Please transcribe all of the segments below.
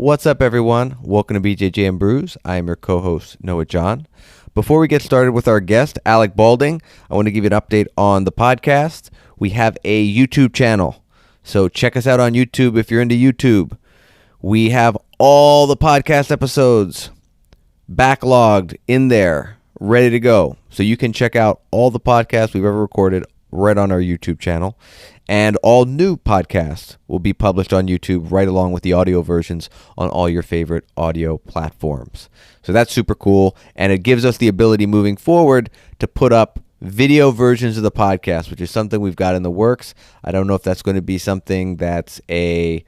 What's up, everyone? Welcome to BJJ and Brews. I am your co-host, Noah John. Before we get started with our guest, Alec Baulding, I want to give you an update on the podcast. We have a YouTube channel, so check us out on YouTube if you're into YouTube. We have all the podcast episodes backlogged in there, ready to go. So you can check out all the podcasts we've ever recorded right on our YouTube channel. And all new podcasts will be published on YouTube right along with the audio versions on all your favorite audio platforms. So that's super cool. And it gives us the ability moving forward to put up video versions of the podcast, which is something we've got in the works. I don't know if that's going to be something that's a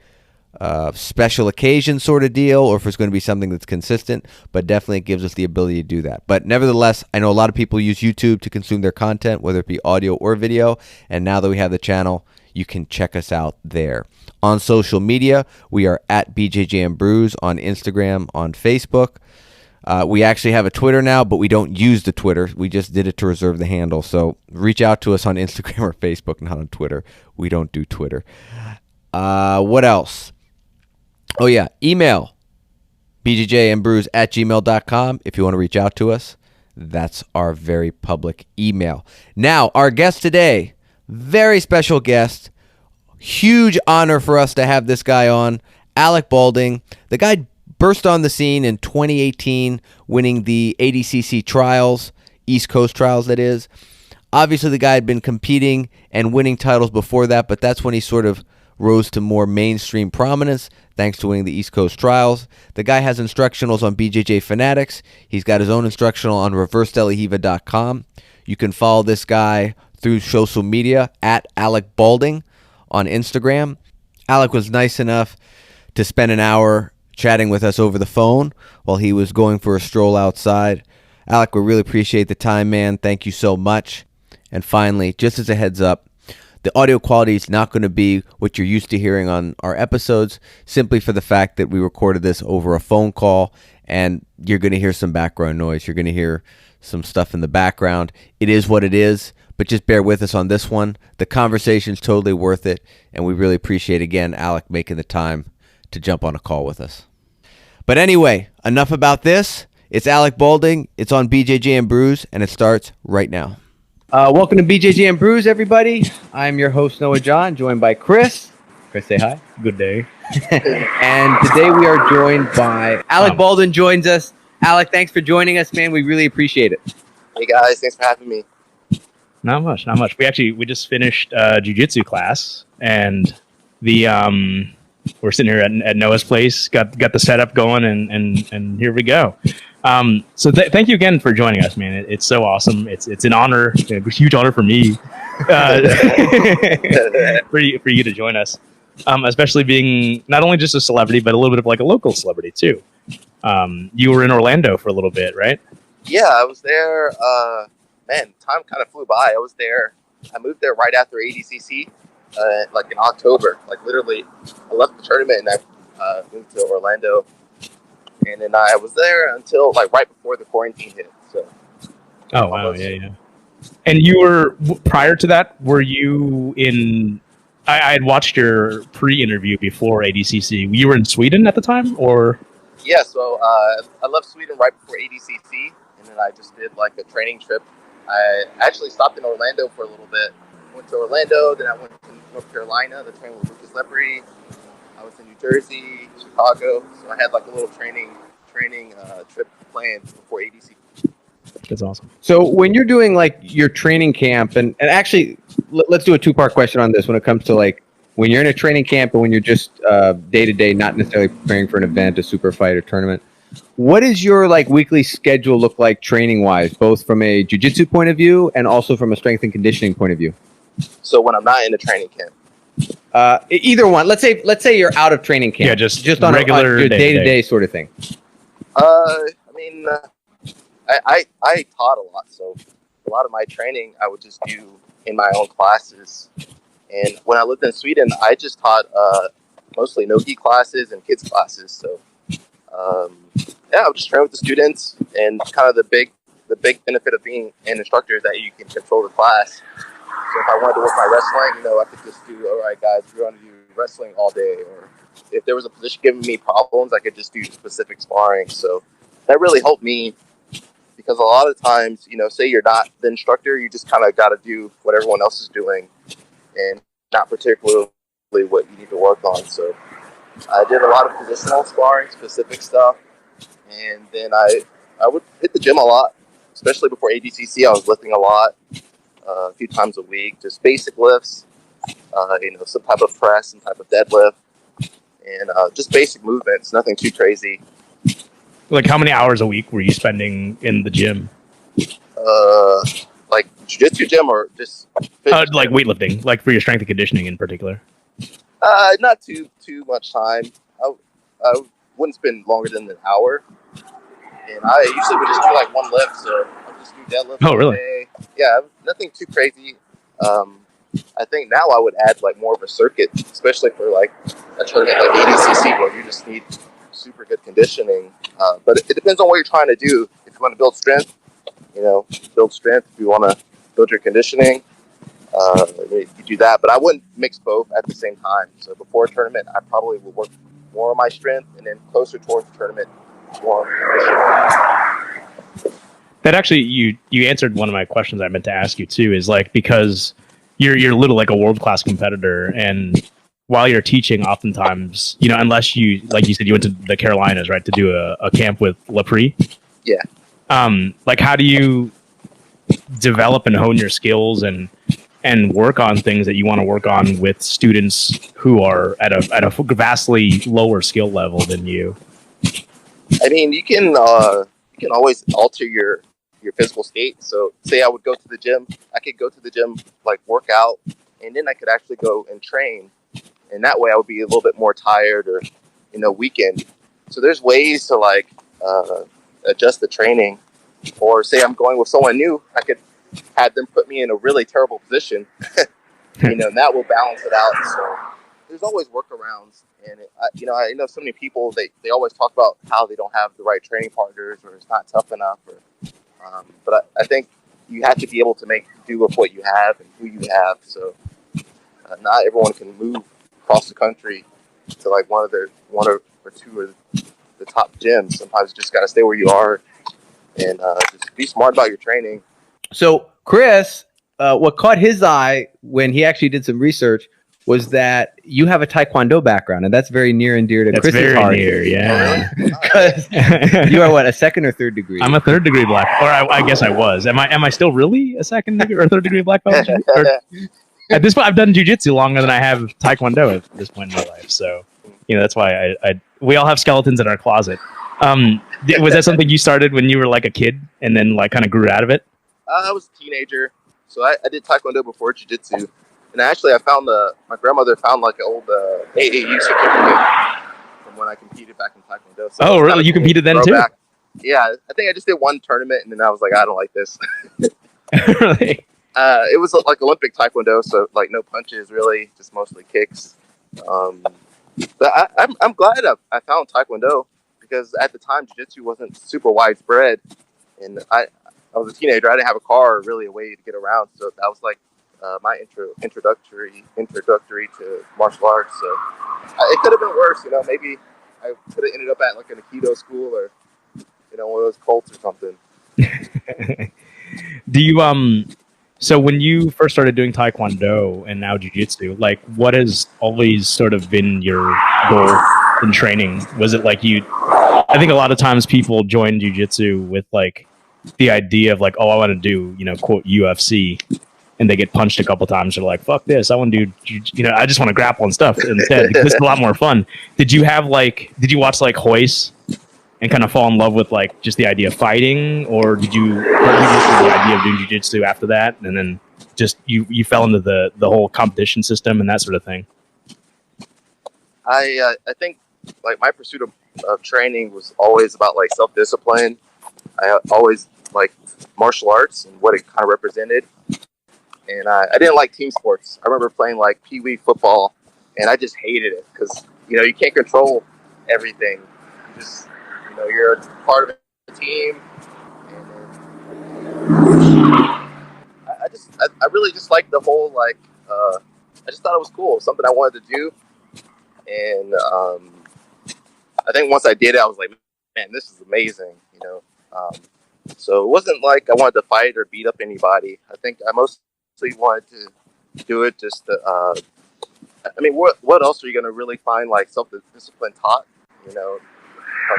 special occasion sort of deal or if it's going to be something that's consistent, but definitely it gives us the ability to do that. But nevertheless, I know a lot of people use YouTube to consume their content, whether it be audio or video, and now that we have the channel, you can check us out there. On social media, we are at BJJ and Brews on Instagram, on Facebook. We actually have a Twitter now, but we don't use the Twitter. We just did it to reserve the handle. So reach out to us on Instagram or Facebook, not on Twitter. We don't do Twitter. What else? Oh, yeah. Email bjjandbrews@gmail.com if you want to reach out to us. That's our very public email. Now, our guest today, very special guest. Huge honor for us to have this guy on, Alec Baulding. The guy burst on the scene in 2018, winning the ADCC Trials, East Coast Trials, that is. Obviously, the guy had been competing and winning titles before that, but that's when he sort of rose to more mainstream prominence thanks to winning the East Coast Trials. The guy has instructionals on BJJ Fanatics. He's got his own instructional on reversedelahiva.com. You can follow this guy through social media at Alec Baulding on Instagram. Alec was nice enough to spend an hour chatting with us over the phone while he was going for a stroll outside. Alec, we really appreciate the time, man. Thank you so much. And finally, just as a heads up, the audio quality is not going to be what you're used to hearing on our episodes, simply for the fact that we recorded this over a phone call, and you're going to hear some background noise. You're going to hear some stuff in the background. It is what it is, but just bear with us on this one. The conversation's totally worth it, and we really appreciate, again, Alec making the time to jump on a call with us. But anyway, enough about this. It's Alec Baulding. It's on BJJ and Brews, and it starts right now. Welcome to BJJ and Brews, everybody. I'm your host, Noah John, joined by Chris. Chris, say hi. Good day. And today we are joined by Alec Baulding joins us. Alec, thanks for joining us, man. We really appreciate it. Hey, guys. Thanks for having me. Not much. We just finished Jiu-Jitsu class, and we're sitting here at Noah's place, got the setup going, and here we go. So thank you again for joining us, man. It's so awesome. It's an honor, a huge honor for me, for you to join us, especially being not only just a celebrity, but a little bit of like a local celebrity too. You were in Orlando for a little bit, right? Yeah, I was there. Man, time kind of flew by. I moved there right after ADCC, like in October. Like literally, I left the tournament and I moved to Orlando. And then I was there until like right before the quarantine hit. So. Oh wow! Yeah. And you were prior to that. Were you in? I had watched your pre-interview before ADCC. You were in Sweden at the time, or? Yeah. So I left Sweden right before ADCC, and then I just did like a training trip. I actually stopped in Orlando for a little bit. Went to Orlando, then I went to North Carolina to train with Lucas Lepre. I was in New Jersey, Chicago, so I had like a little training trip planned before ADC. That's awesome. So when you're doing like your training camp, and actually, let's do a two-part question on this when it comes to like when you're in a training camp and when you're just day-to-day, not necessarily preparing for an event, a super fight, or tournament. What does your like weekly schedule look like training-wise, both from a jiu-jitsu point of view and also from a strength and conditioning point of view? So when I'm not in a training camp. Either one. Let's say you're out of training camp. Yeah, just on regular your day-to-day sort of thing. I mean, I taught a lot, so a lot of my training I would just do in my own classes. And when I lived in Sweden, I just taught mostly no-gi classes and kids classes. So I would just train with the students, and kind of the big benefit of being an instructor is that you can control the class. So if I wanted to work my wrestling, I could just do, all right, guys, we're going to do wrestling all day, or if there was a position giving me problems, I could just do specific sparring. So that really helped me, because a lot of times, say you're not the instructor, you just kind of got to do what everyone else is doing and not particularly what you need to work on. So I did a lot of positional sparring, specific stuff, and then I would hit the gym a lot, especially before ADCC. I was lifting a lot, a few times a week, just basic lifts, some type of press, some type of deadlift, and just basic movements, nothing too crazy. Like, how many hours a week were you spending in the gym? Like jiu-jitsu gym or just like weightlifting, like for your strength and conditioning in particular? Not too much time. I wouldn't spend longer than an hour, and I usually would just do like one lift, so I would just do deadlift. Oh, really? Day. Yeah, nothing too crazy. I think now I would add like more of a circuit, especially for like a tournament like ADCC where you just need super good conditioning. But it depends on what you're trying to do. If you want to build strength, build strength. If you want to build your conditioning, you do that. But I wouldn't mix both at the same time. So before a tournament, I probably would work more on my strength, and then closer towards the tournament, more on conditioning. That actually, you answered one of my questions I meant to ask you too. Is like, because you're literally like a world-class competitor, and while you're teaching, oftentimes, unless you, like you said, you went to the Carolinas, right, to do a camp with Lapri. Yeah. Like, how do you develop and hone your skills and work on things that you want to work on with students who are at a vastly lower skill level than you? I mean, you can always alter your physical state. So say I would go to the gym, I could go to the gym, like work out, and then I could actually go and train. And that way I would be a little bit more tired or, weakened. So there's ways to like adjust the training. Or say I'm going with someone new, I could have them put me in a really terrible position, and that will balance it out. So there's always workarounds. And, I know so many people, they always talk about how they don't have the right training partners or it's not tough enough. But I think you have to be able to make do with what you have and who you have. So not everyone can move across the country to like one or two of the top gyms. Sometimes you just got to stay where you are and just be smart about your training. So Chris, what caught his eye when he actually did some research was that you have a Taekwondo background, and that's very near and dear to Chris's heart. Near, yeah. Because you are what, a second or third degree? I'm a third degree black, or I guess I was. Am I still really a second degree or third degree black belt? At this point, I've done jiu-jitsu longer than I have Taekwondo at this point in my life. So, that's why we all have skeletons in our closet. Was that something you started when you were like a kid and then like kind of grew out of it? I was a teenager, so I did Taekwondo before jiu-jitsu. And actually, my grandmother found like an old AAU certificate from when I competed back in Taekwondo. So oh, really? You competed then too? Yeah, I think I just did one tournament, and then I was like, I don't like this. Really? It was like Olympic Taekwondo, so like no punches really, just mostly kicks. But I'm glad I found Taekwondo, because at the time Jiu-Jitsu wasn't super widespread, and I was a teenager. I didn't have a car or really a way to get around, so that was like my introductory to martial arts. So it could have been worse, Maybe I could have ended up at like an Aikido school or one of those cults or something. Do you so when you first started doing Taekwondo and now Jiu-Jitsu, like what has always sort of been your goal in training? Was it like I think a lot of times people join Jiu-Jitsu with like the idea of like, oh, I want to do, quote, UFC, and they get punched a couple times. They're like, fuck this. I want to do, I just want to grapple and stuff instead, because it's a lot more fun. Did you watch like Hoist and kind of fall in love with like just the idea of fighting, or did you get the idea of doing jiu-jitsu after that, and then just you fell into the whole competition system and that sort of thing? I think like my pursuit of training was always about like self-discipline. I always liked martial arts and what it kind of represented. And I didn't like team sports. I remember playing like pee-wee football, and I just hated it because, you can't control everything. You just, you're a part of a team. And I really just liked the whole, like, I just thought it was cool. Something I wanted to do. And I think once I did it, I was like, man, this is amazing, you know. So it wasn't like I wanted to fight or beat up anybody. I think I mostly wanted to do it just to, I mean, what else are you going to really find like self-discipline taught, you know?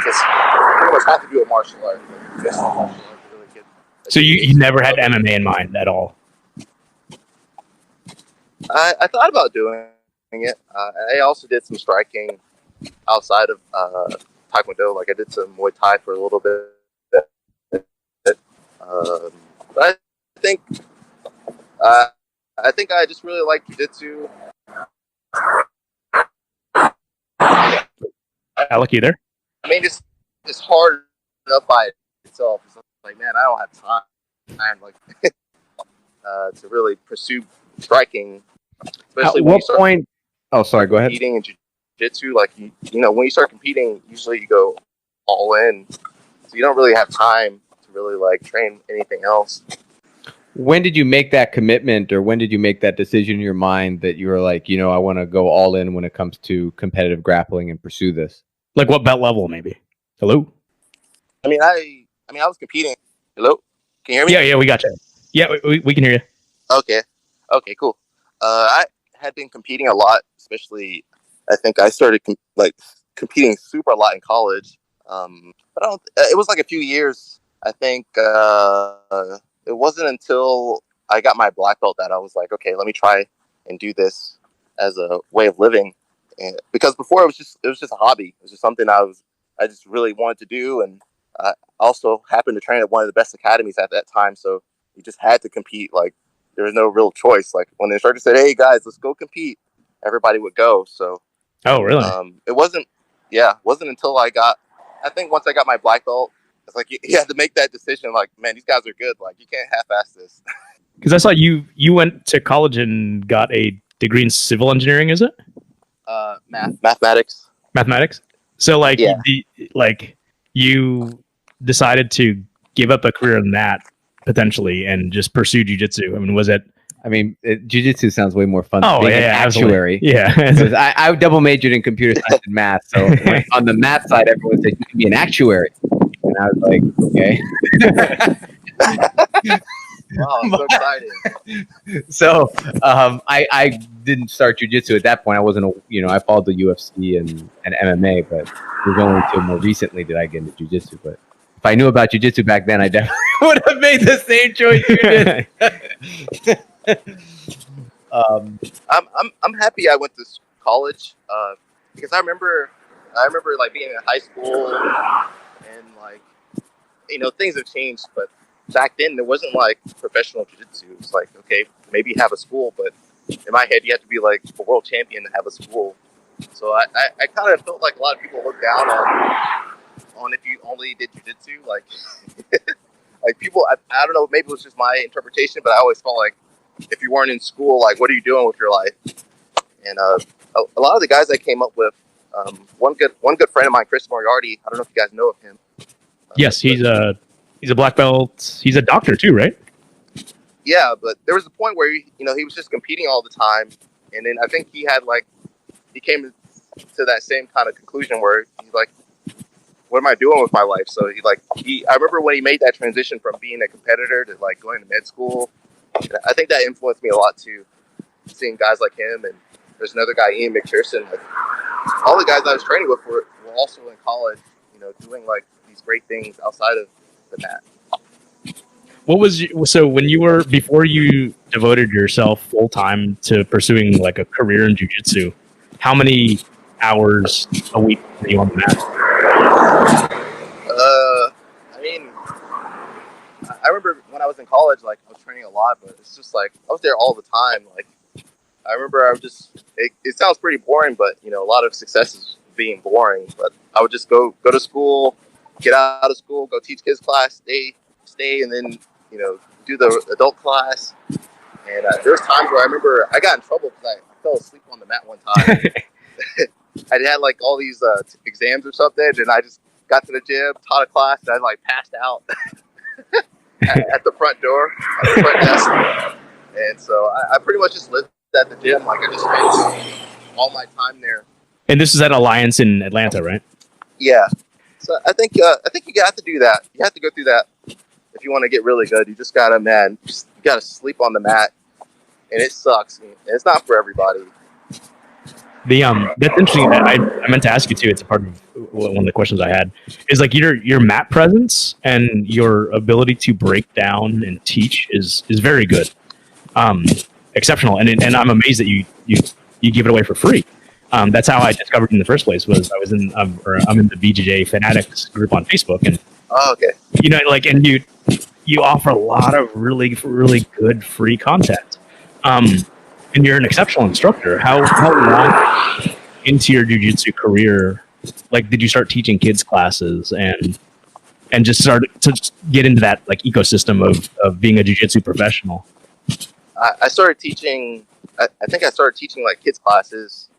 Just pretty much have to do a martial art. Really good. So you never had MMA in mind at all? I thought about doing it. I also did some striking outside of Taekwondo. Like I did some Muay Thai for a little bit. But I think I just really like Jiu-Jitsu. Alec, you there? I mean, it's hard enough by itself. It's like, man, I don't have time like to really pursue striking. Especially At what point? Oh, sorry. Go ahead. Competing in jiu-jitsu, like you know, when you start competing, usually you go all in, so you don't really have time to really like train anything else. When did you make that commitment, or when did you make that decision in your mind that you were like, you know, I want to go all in when it comes to competitive grappling and pursue this? Like what belt level, maybe? Hello? I mean, I was competing. Hello? Can you hear me? Yeah, we got you. Yeah, we can hear you. Okay, cool. I had been competing a lot, especially, I think I started competing super a lot in college. But it was like a few years. I think it wasn't until I got my black belt that I was like, okay, let me try and do this as a way of living. And because before it was just a hobby. It was just something I just really wanted to do, and I also happened to train at one of the best academies at that time. So you just had to compete. Like there was no real choice. Like when the instructor said, "Hey guys, let's go compete," everybody would go. So oh really? It wasn't until I think once I got my black belt, it's like you had to make that decision. Like, man, these guys are good. Like you can't half-ass this. Because I saw you went to college and got a degree in civil engineering, is it? Mathematics. Mathematics. So like, yeah. You decided to give up a career in that potentially and just pursue jiu-jitsu. I mean, was it? I mean, jiu-jitsu sounds way more fun than being an actuary. Yeah. I double majored in computer science and math. So on the math side, everyone said you can be an actuary. And I was like, okay. Wow, so exciting. So I didn't start jiu-jitsu at that point. I wasn't, I followed the UFC and MMA, but it was only until more recently did I get into jiu-jitsu. But if I knew about jiu-jitsu back then, I definitely would have made the same choice you did. I'm happy I went to college because I remember like being in high school and like things have changed, but back then there wasn't like professional jiu-jitsu. It's like, okay, maybe you have a school, but in my head you have to be like a world champion to have a school. So I kind of felt like a lot of people look down on if you only did jiu-jitsu. Like like people, I don't know, maybe it was just my interpretation, but I always felt like if you weren't in school, like what are you doing with your life? And a lot of the guys I came up with, one good friend of mine, Chris Moriarty, I don't know if you guys know of him. Yes, he's a black belt. He's a doctor too, right? Yeah, but there was a point where he was just competing all the time, and then I think he came to that same kind of conclusion where he's like, "What am I doing with my life?" So I remember when he made that transition from being a competitor to like going to med school. I think that influenced me a lot too, seeing guys like him, and there's another guy, Ian McPherson. Like, all the guys I was training with were also in college, doing like these great things outside of the mat. So when before you devoted yourself full time to pursuing like a career in jiu-jitsu, how many hours a week were you on the mat? I mean, I remember when I was in college, like I was training a lot, but it's just like I was there all the time. Like I remember it sounds pretty boring, but a lot of success is being boring. But I would just go to school, get out of school, go teach kids class, stay, and then do the adult class. And there's times where I remember I got in trouble because I fell asleep on the mat one time. I had like all these exams or something, and I just got to the gym, taught a class, and I like passed out at the front door, at the front desk. And so I pretty much just lived at the gym. Like I just spent all my time there. And this is at Alliance in Atlanta, right? Yeah. So I think you have to do that. You have to go through that if you want to get really good. You just gotta, man, you gotta sleep on the mat, and it sucks. And it's not for everybody. That's interesting. I meant to ask you too. It's a part of one of the questions I had is like your mat presence and your ability to break down and teach is very good, exceptional. And I'm amazed that you give it away for free. That's how I discovered in the first place. I'm in the BJJ fanatics group on Facebook, and Oh, okay. and you offer a lot of really good free content. And you're an exceptional instructor. How long into your jiu-jitsu career, like, did you start teaching kids classes and just start to get into that like ecosystem of being a jiu-jitsu professional? I started teaching. I think I started teaching like kids classes.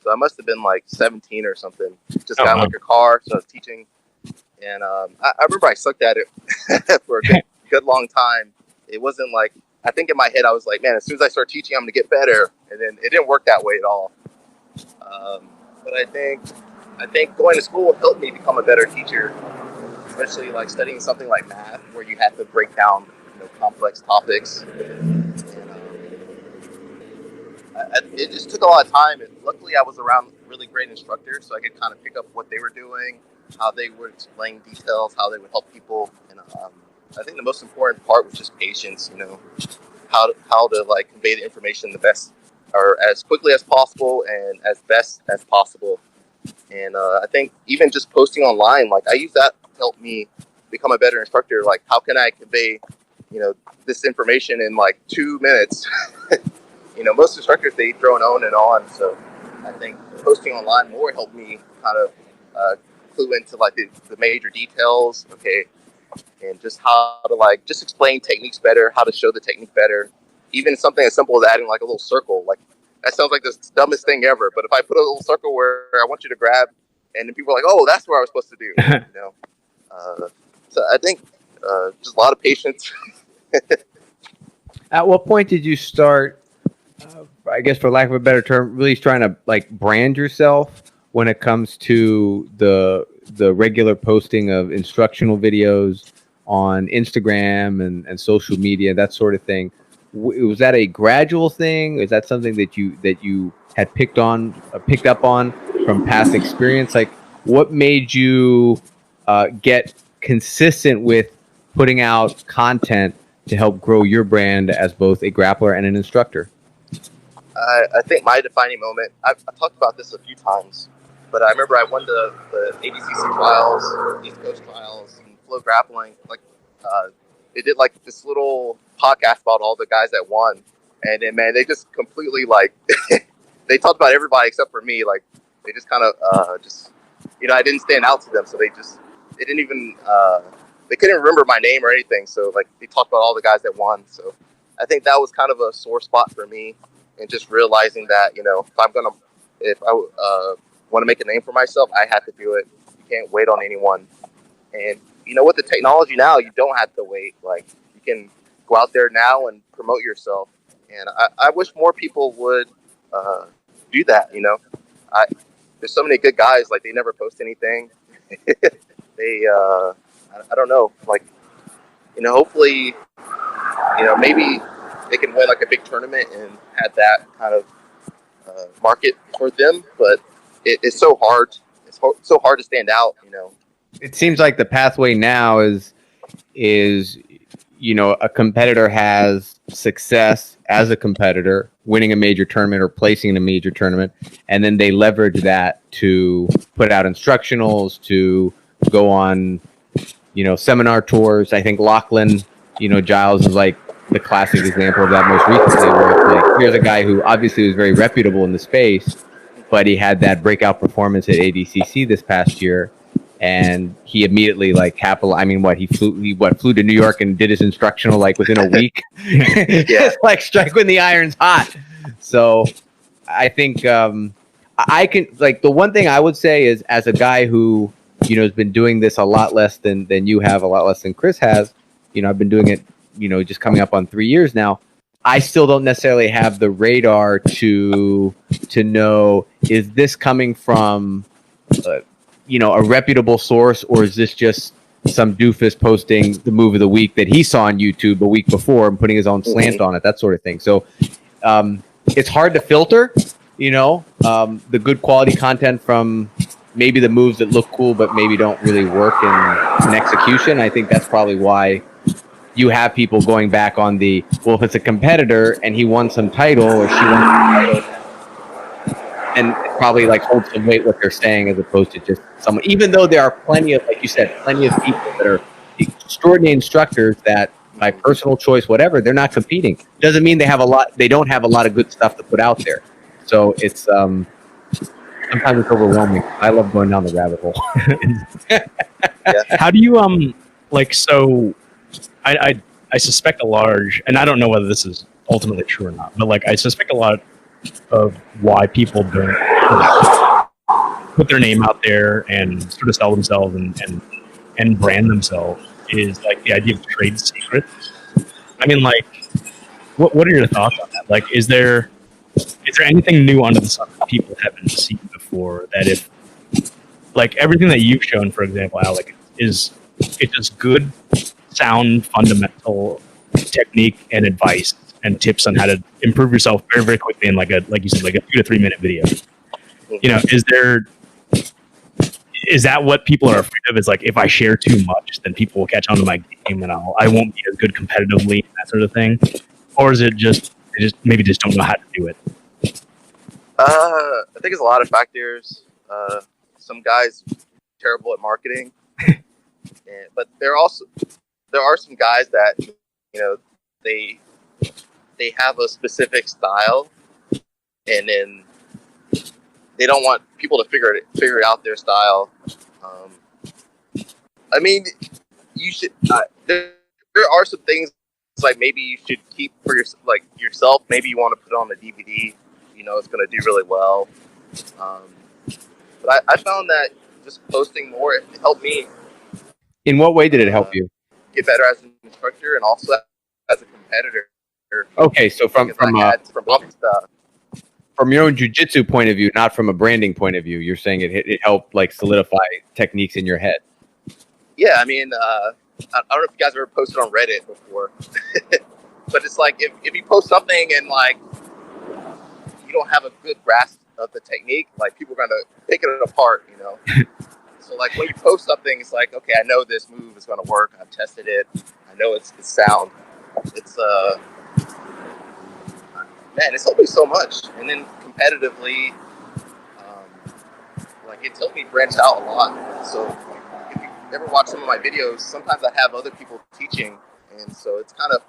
So I must have been like 17 or something. Just got in like a car, so I was teaching. And I remember I sucked at it for a good long time. It wasn't like, I think in my head I was like, man, as soon as I start teaching, I'm going to get better. And then it didn't work that way at all. But I think going to school helped me become a better teacher, especially like studying something like math, where you have to break down complex topics. And it just took a lot of time. And luckily, I was around really great instructors, so I could kind of pick up what they were doing, how they would explain details, how they would help people. And I think the most important part was just patience. How to like convey the information the best or as quickly as possible and as best as possible. And I think even just posting online, like I use that to help me become a better instructor. Like, how can I convey, this information in like 2 minutes? Most instructors, they throw an on and on. So I think posting online more helped me kind of clue into like the major details. Okay. And just how to like just explain techniques better, how to show the technique better. Even something as simple as adding like a little circle. Like, that sounds like the dumbest thing ever. But if I put a little circle where I want you to grab, and then people are like, oh, that's what I was supposed to do. So I think just a lot of patience. At what point did you start, I guess for lack of a better term, really trying to like brand yourself when it comes to the regular posting of instructional videos on Instagram and social media, that sort of thing? Was that a gradual thing? Is that something that you had picked up on from past experience? Like, what made you get consistent with putting out content to help grow your brand as both a grappler and an instructor? I think my defining moment, I've talked about this a few times, but I remember I won the ADCC Trials, East Coast Trials, and Flow Grappling. Like, they did like this little podcast about all the guys that won, and then, man, they just completely like they talked about everybody except for me. Like, they just kind of I didn't stand out to them, so they didn't even they couldn't remember my name or anything. So like, they talked about all the guys that won. So I think that was kind of a sore spot for me, and just realizing that if I want to make a name for myself, I have to do it. You can't wait on anyone. And with the technology now, you don't have to wait. Like, you can go out there now and promote yourself. And I wish more people would do that. There's so many good guys, like, they never post anything. They I don't know, like, hopefully, maybe they can win like a big tournament and have that kind of market for them. But it's so hard. It's so hard to stand out. It seems like the pathway now is a competitor has success as a competitor, winning a major tournament or placing in a major tournament, and then they leverage that to put out instructionals, to go on seminar tours. I think Lachlan Giles is like the classic example of that most recently, where it's like, here's a guy who obviously was very reputable in the space, but he had that breakout performance at ADCC this past year, and he immediately like he flew to New York and did his instructional like within a week. It's like strike when the iron's hot. So I think I can, like, the one thing I would say is, as a guy who has been doing this a lot less than you have, a lot less than Chris has, I've been doing it just coming up on 3 years now. I still don't necessarily have the radar to know, is this coming from a reputable source, or is this just some doofus posting the move of the week that he saw on YouTube a week before and putting his own slant on it, that sort of thing. So it's hard to filter, the good quality content from maybe the moves that look cool but maybe don't really work in execution. I think that's probably why you have people going back on if it's a competitor and he won some title or she won some title, and it probably like holds some weight what they're saying as opposed to just someone. Even though there are plenty of, like you said, plenty of people that are extraordinary instructors that by personal choice, whatever, they're not competing. Doesn't mean they don't have a lot of good stuff to put out there. So it's sometimes it's overwhelming. I love going down the rabbit hole. How do you so I suspect a large, and I don't know whether this is ultimately true or not, but like I suspect a lot of why people don't put their name out there and sort of sell themselves and brand themselves is like the idea of trade secrets. I mean, like, what are your thoughts on that? Like, is there anything new under the sun that people haven't seen before? That if, like, everything that you've shown, for example, Alec, it's just good, sound, fundamental technique and advice and tips on how to improve yourself very, very quickly in like you said, like a 2 to 3 minute video. Is that what people are afraid of? Is like, if I share too much, then people will catch on to my game and I won't be as good competitively, that sort of thing? Or is it just, they maybe just don't know how to do it? I think it's a lot of factors. Some guys are terrible at marketing, but there are some guys that, they have a specific style, and then they don't want people to figure it out their style. I mean, you should. There are some things like maybe you should keep for yourself. Maybe you want to put it on a DVD. It's going to do really well. But I found that just posting more, it helped me. In what way did it help you? Get better as an instructor and also as a competitor. Okay, so from your own jiu-jitsu point of view, not from a branding point of view, you're saying it helped like solidify techniques in your head. Yeah, I mean, I don't know if you guys ever posted on Reddit before, but it's like if you post something and like you don't have a good grasp of the technique, like people are gonna pick it apart, So like when you post something, it's like, okay, I know this move is gonna work. I've tested it. I know it's sound. It's man, it's helped me so much. And then competitively, like it's helped me branch out a lot. So if you ever watch some of my videos, sometimes I have other people teaching, and so it's kind of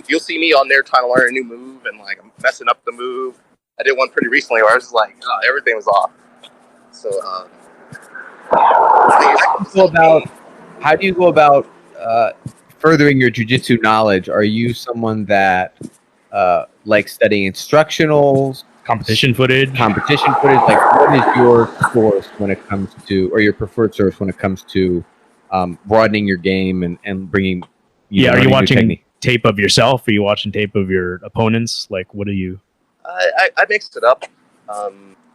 you'll see me on there trying to learn a new move, and like I'm messing up the move. I did one pretty recently where I was just like, everything was off. So how do you go about furthering your jiu-jitsu knowledge? Are you someone that like studying instructionals, competition footage? Like, what is your source when it comes to, or your preferred source when it comes to broadening your game and bringing? Are you watching tape of yourself? Are you watching tape of your opponents? Like, what do you? I mixed it up.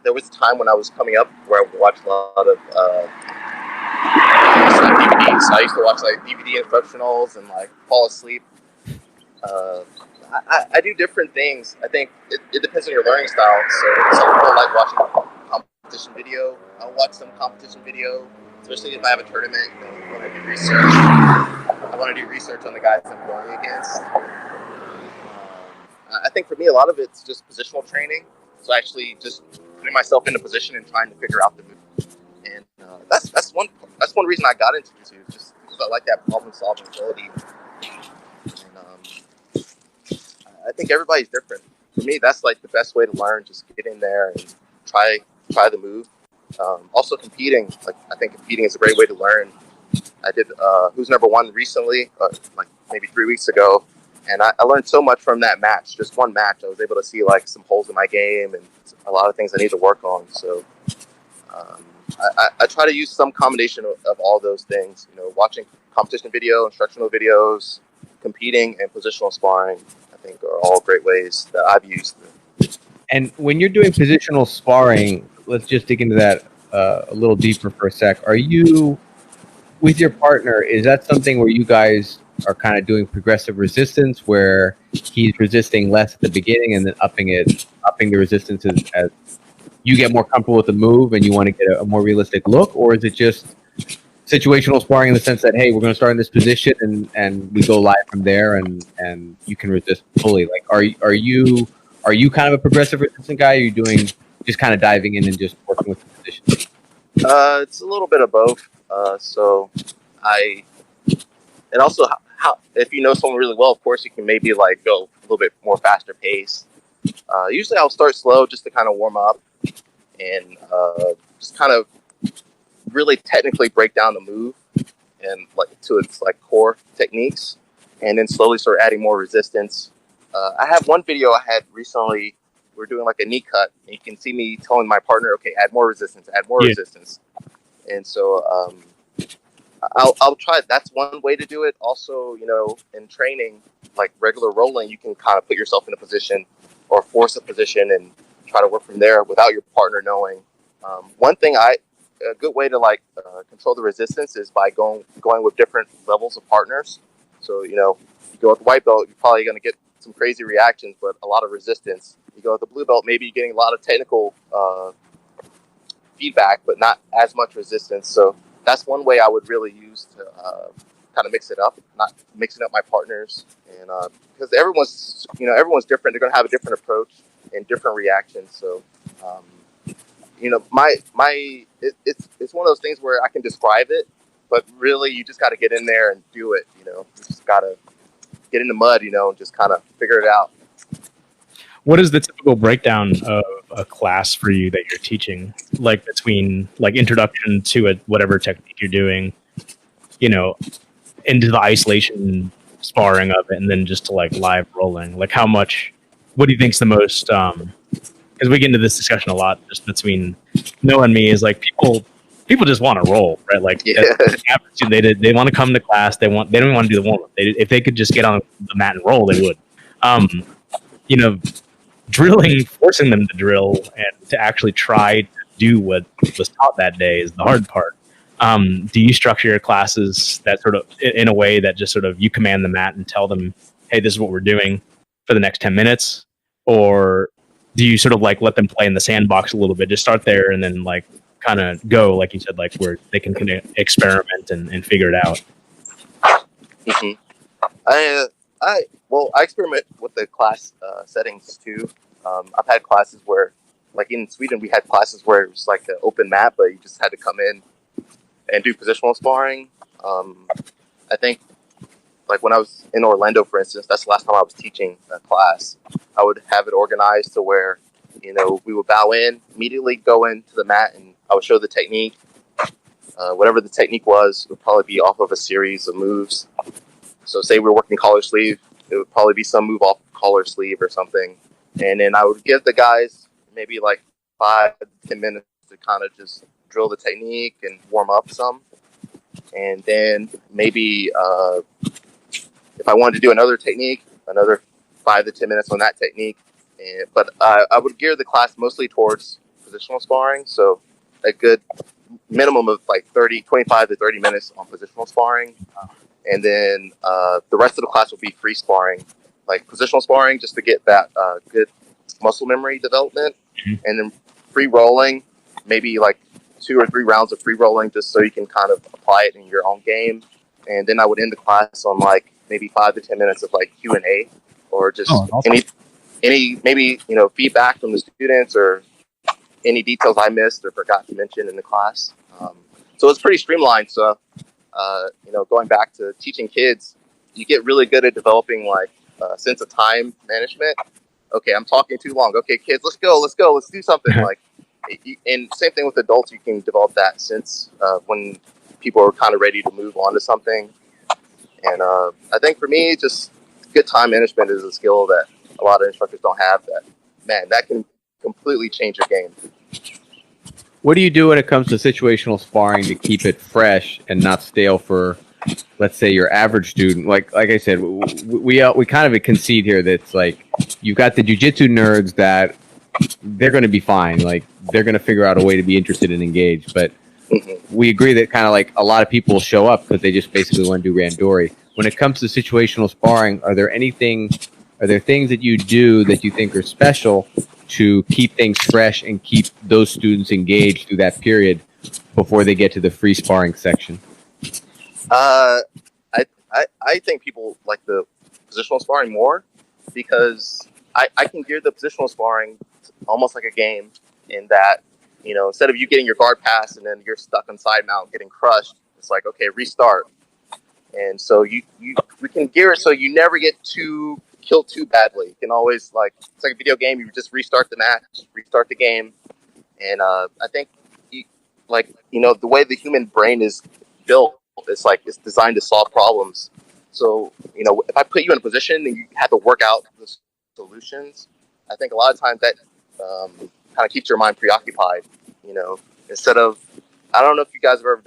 There was a time when I was coming up where I watched a lot of DVDs. I used to watch like DVD instructionals and like fall asleep. I do different things. I think it depends on your learning style. So some people like watching competition video. I'll watch some competition video, especially if I have a tournament and I want to do research. I want to do research on the guys I'm going against. I think for me, a lot of it's just positional training. So actually just putting myself in a position and trying to figure out the move. And that's one reason I got into jiu-jitsu, just because I like that problem-solving ability. And I think everybody's different. For me, that's like the best way to learn. Just get in there and try the move. Also competing, like I think competing is a great way to learn. I did Who's Number One recently, like maybe 3 weeks ago, and I learned so much from that match. Just one match, I was able to see like some holes in my game and a lot of things I need to work on. So I try to use some combination of all those things. Watching competition video, instructional videos, competing, and positional sparring. I think are all great ways that I've used. And when you're doing positional sparring, let's just dig into that a little deeper for a sec. Are you, with your partner, is that something where you guys are kind of doing progressive resistance, where he's resisting less at the beginning and then upping the resistance as you get more comfortable with the move and you want to get a more realistic look? Or is it just situational sparring in the sense that, hey, we're going to start in this position and we go live from there and you can resist fully? Like, are you kind of a progressive resistant guy? Or are you doing just kind of diving in and just working with the position? It's a little bit of both. And also how if you know someone really well, of course you can maybe like go a little bit more faster pace. Usually I'll start slow just to kind of warm up and just kind of really technically break down the move and like to its like core techniques, and then slowly start adding more resistance. I have one video I had recently. We're doing like a knee cut, and you can see me telling my partner, "Okay, add more resistance, add more resistance." And so I'll try. That's one way to do it. Also, you know, in training, like regular rolling, you can kind of put yourself in a position or force a position and try to work from there without your partner knowing. One thing a good way to like control the resistance is by going with different levels of partners. So, you know, you go with the white belt, you're probably going to get some crazy reactions, but a lot of resistance. You go with the blue belt, maybe you're getting a lot of technical feedback, but not as much resistance. So that's one way I would really use to kind of mix it up, not mixing up my partners. And because everyone's different. They're going to have a different approach and different reactions. So, you know, it's one of those things where I can describe it, but really you just got to get in there and do it. You know, you just got to get in the mud, you know, and just kind of figure it out. What is the typical breakdown of a class for you that you're teaching? Like between like introduction to whatever technique you're doing, you know, into the isolation sparring of it, and then just to like live rolling. Like how much? What do you think's the most? Because we get into this discussion a lot, just between Noah and me, is like people just want to roll, right? Like they want to come to class. They don't even want to do the warm up. If they could just get on the mat and roll, they would. You know, drilling, forcing them to drill and to actually try to do what was taught that day is the hard part. Do you structure your classes that sort of in a way that just sort of you command the mat and tell them, hey, this is what we're doing for the next 10 minutes? Or do you sort of like let them play in the sandbox a little bit, just start there and then like kind of go, like you said, like where they can kind of experiment and figure it out? Mm-hmm. I experiment with the class settings too. I've had classes where, like in Sweden, we had classes where it was like an open mat, but you just had to come in and do positional sparring. I think, like when I was in Orlando, for instance, that's the last time I was teaching a class. I would have it organized to where, you know, we would bow in, immediately go into the mat, and I would show the technique. Whatever the technique was, it would probably be off of a series of moves. So say we're working collar sleeve, it would probably be some move off collar sleeve or something. And then I would give the guys maybe like 5 to 10 minutes to kind of just drill the technique and warm up some. And then maybe if I wanted to do another technique, another 5 to 10 minutes on that technique. But I would gear the class mostly towards positional sparring. So a good minimum of like 25 to 30 minutes on positional sparring. And then the rest of the class will be free sparring, like positional sparring, just to get that good muscle memory development. Mm-hmm. And then free rolling, maybe like 2 or 3 rounds of free rolling, just so you can kind of apply it in your own game. And then I would end the class on like maybe 5 to 10 minutes of like Q&A, or just awesome. any maybe, you know, feedback from the students or any details I missed or forgot to mention in the class. So it's pretty streamlined. So, you know, going back to teaching kids, you get really good at developing like a sense of time management. Okay, I'm talking too long. Okay, kids, let's go, let's do something. Like, and same thing with adults, you can develop that sense when people are kind of ready to move on to something. And I think for me, just good time management is a skill that a lot of instructors don't have. That can completely change your game. What do you do when it comes to situational sparring to keep it fresh and not stale for let's say your average student, like I said, we kind of concede here that it's like you've got the jiu-jitsu nerds that they're going to be fine. Like they're going to figure out a way to be interested and engaged. But we agree that kind of like a lot of people show up because they just basically want to do randori. When it comes to situational sparring, are there things that you do that you think are special to keep things fresh and keep those students engaged through that period before they get to the free sparring section? I think people like the positional sparring more because I can gear the positional sparring almost like a game in that, you know, instead of you getting your guard pass and then you're stuck on side mount getting crushed, it's like, okay, restart. And so we can gear it so you never get killed too badly. You can always, like, it's like a video game. You just restart the match, restart the game. And I think, the way the human brain is built, it's designed to solve problems. So, you know, if I put you in a position and you have to work out the solutions, I think a lot of times that kind of keeps your mind preoccupied, you know, instead of, I don't know if you guys have ever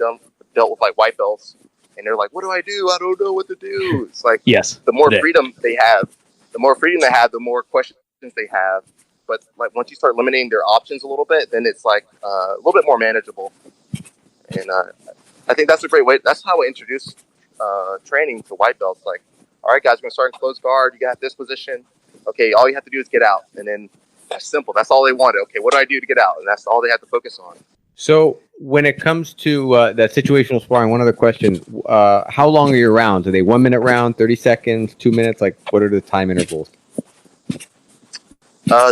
dealt with like white belts and they're like, what do I do? I don't know what to do. It's like, yes, the more freedom they have, the more questions they have. But like once you start limiting their options a little bit, then it's like a little bit more manageable. And I think that's a great way. That's how I introduce training to white belts. Like, all right, guys, we're going to start in close guard. You got this position. Okay, all you have to do is get out. And then that's simple. That's all they wanted. Okay, what do I do to get out? And that's all they have to focus on. So when it comes to that situational sparring, one other question. How long are your rounds? Are they 1 minute round, 30 seconds, 2 minutes? Like, what are the time intervals?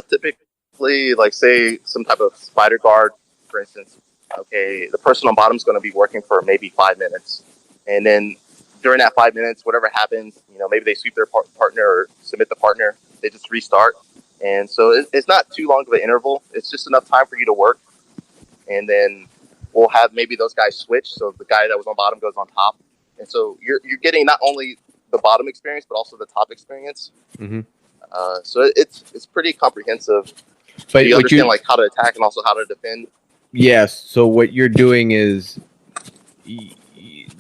Typically, like, say, some type of spider guard, for instance. Okay, the person on bottom is going to be working for maybe 5 minutes. And then during that 5 minutes, whatever happens, you know, maybe they sweep their partner or submit the partner. They just restart. And so it's not too long of an interval. It's just enough time for you to work. And then we'll have maybe those guys switch. So the guy that was on bottom goes on top. And so you're getting not only the bottom experience, but also the top experience. Mm-hmm. So it's pretty comprehensive. But you understand like how to attack and also how to defend. Yes. So what you're doing is,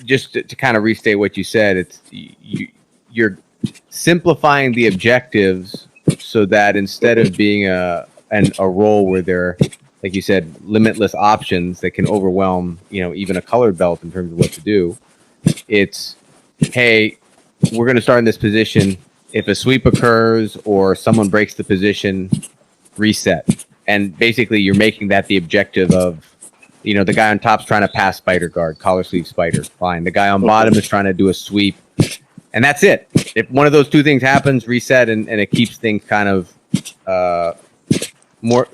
just to kind of restate what you said, you're simplifying the objectives so that instead of being a role where they're, like you said, limitless options that can overwhelm, you know, even a colored belt in terms of what to do, it's, hey, we're going to start in this position. If a sweep occurs or someone breaks the position, reset. And basically you're making that the objective of, you know, the guy on top's trying to pass spider guard, collar sleeve spider, fine. The guy on bottom is trying to do a sweep. And that's it. If one of those two things happens, reset, and it keeps things kind of more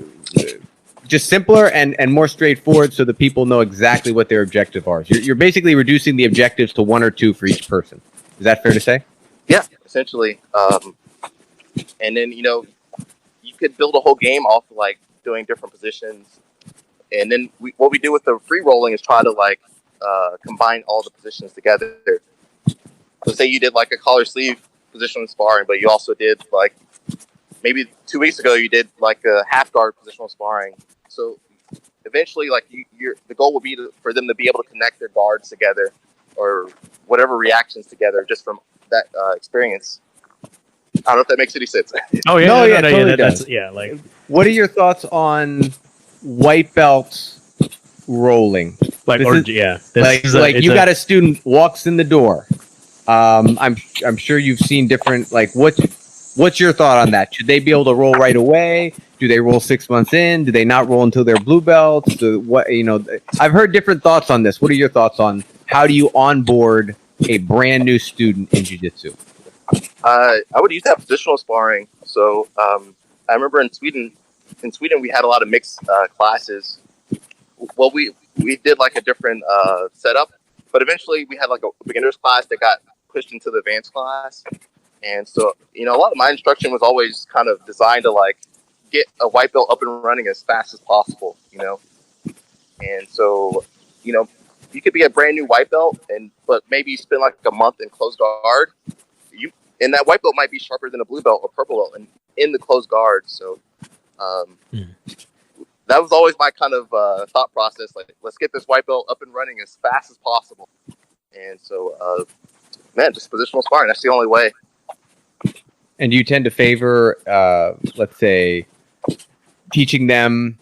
just simpler and more straightforward so that people know exactly what their objectives are. So you're basically reducing the objectives to 1 or 2 for each person. Is that fair to say? Yeah, essentially. And then, you know, you could build a whole game off of like doing different positions. And then what we do with the free rolling is try to like combine all the positions together. So say you did like a collar sleeve positional sparring, but you also did like maybe 2 weeks ago you did like a half guard positional sparring. So eventually, like the goal will be for them to be able to connect their guards together or whatever reactions together just from that experience. I don't know if that makes any sense. Oh yeah, no, totally does. That's, yeah. Like, what are your thoughts on white belts rolling? like, you got a student walks in the door. I'm sure you've seen different, like, what's your thought on that? Should they be able to roll right away? Do they roll 6 months in? Do they not roll until they're blue belts? I've heard different thoughts on this. What are your thoughts on how do you onboard a brand new student in jiu-jitsu? I would use that positional sparring. So I remember in Sweden we had a lot of mixed classes. Well, we did like a different setup, but eventually we had like a beginner's class that got pushed into the advanced class. And so, you know, a lot of my instruction was always kind of designed to like get a white belt up and running as fast as possible, you know? And so, you know, you could be a brand new white belt but maybe you spend like a month in closed guard. And that white belt might be sharper than a blue belt or purple belt in the closed guard. So that was always my kind of thought process. Like, let's get this white belt up and running as fast as possible. And so man, just positional sparring. That's the only way. And do you tend to favor, let's say, teaching them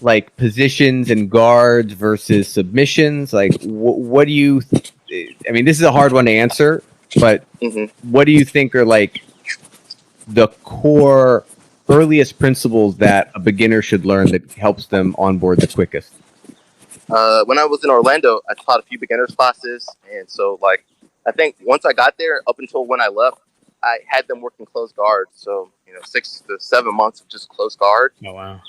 like positions and guards versus submissions? Like, what do you? I mean, this is a hard one to answer, but what do you think are like the core earliest principles that a beginner should learn that helps them onboard the quickest? When I was in Orlando, I taught a few beginners classes, and so like I think once I got there, up until when I left, I had them working close guard. So 6 to 7 months of just close guard. Oh wow!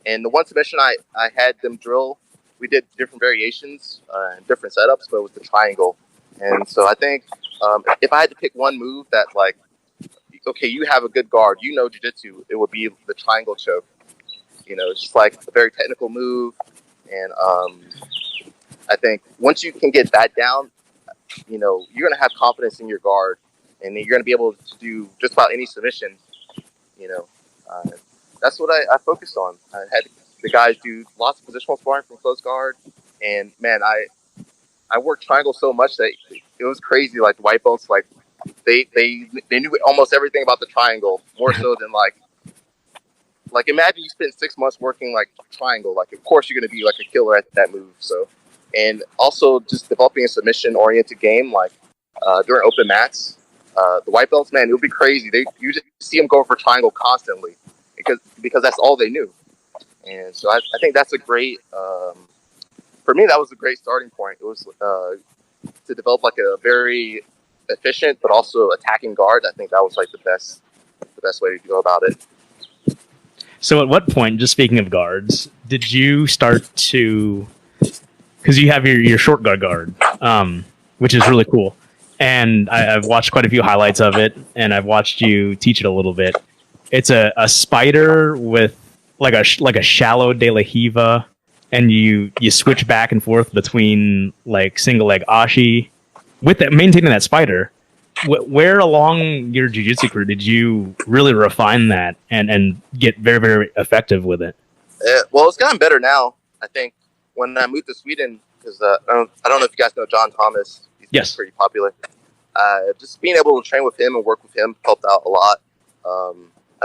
And the one submission I had them drill, we did different variations, different setups, but it was the triangle. And so I think if I had to pick one move that like, okay, you have a good guard, jiu-jitsu, it would be the triangle choke. It's just like a very technical move. And I think once you can get that down, you're going to have confidence in your guard, and you're going to be able to do just about any submission. That's what I focused on. I had the guys do lots of positional sparring from close guard, and man, I worked triangle so much that it was crazy. Like the white belts, like they knew almost everything about the triangle, more so than like imagine you spend 6 months working like triangle. Like of course you're going to be like a killer at that move. So, and also just developing a submission oriented game like during open mats. The white belts, man, it would be crazy. You just see them go for triangle constantly because that's all they knew. And so I think that's a great, for me, that was a great starting point. It was to develop like a very efficient but also attacking guard. I think that was like the best way to go about it. So at what point, just speaking of guards, did you start to, because you have your short guard, which is really cool. And I've watched quite a few highlights of it, and I've watched you teach it a little bit. It's a spider with like a shallow de la Hiva, and you switch back and forth between like single leg ashi with that, maintaining that spider. Where along your jiu-jitsu career did you really refine that and get very, very effective with it? Well, it's gotten better now. I think when I moved to Sweden, because I don't know if you guys know John Thomas. He's pretty popular. Just being able to train with him and work with him helped out a lot. I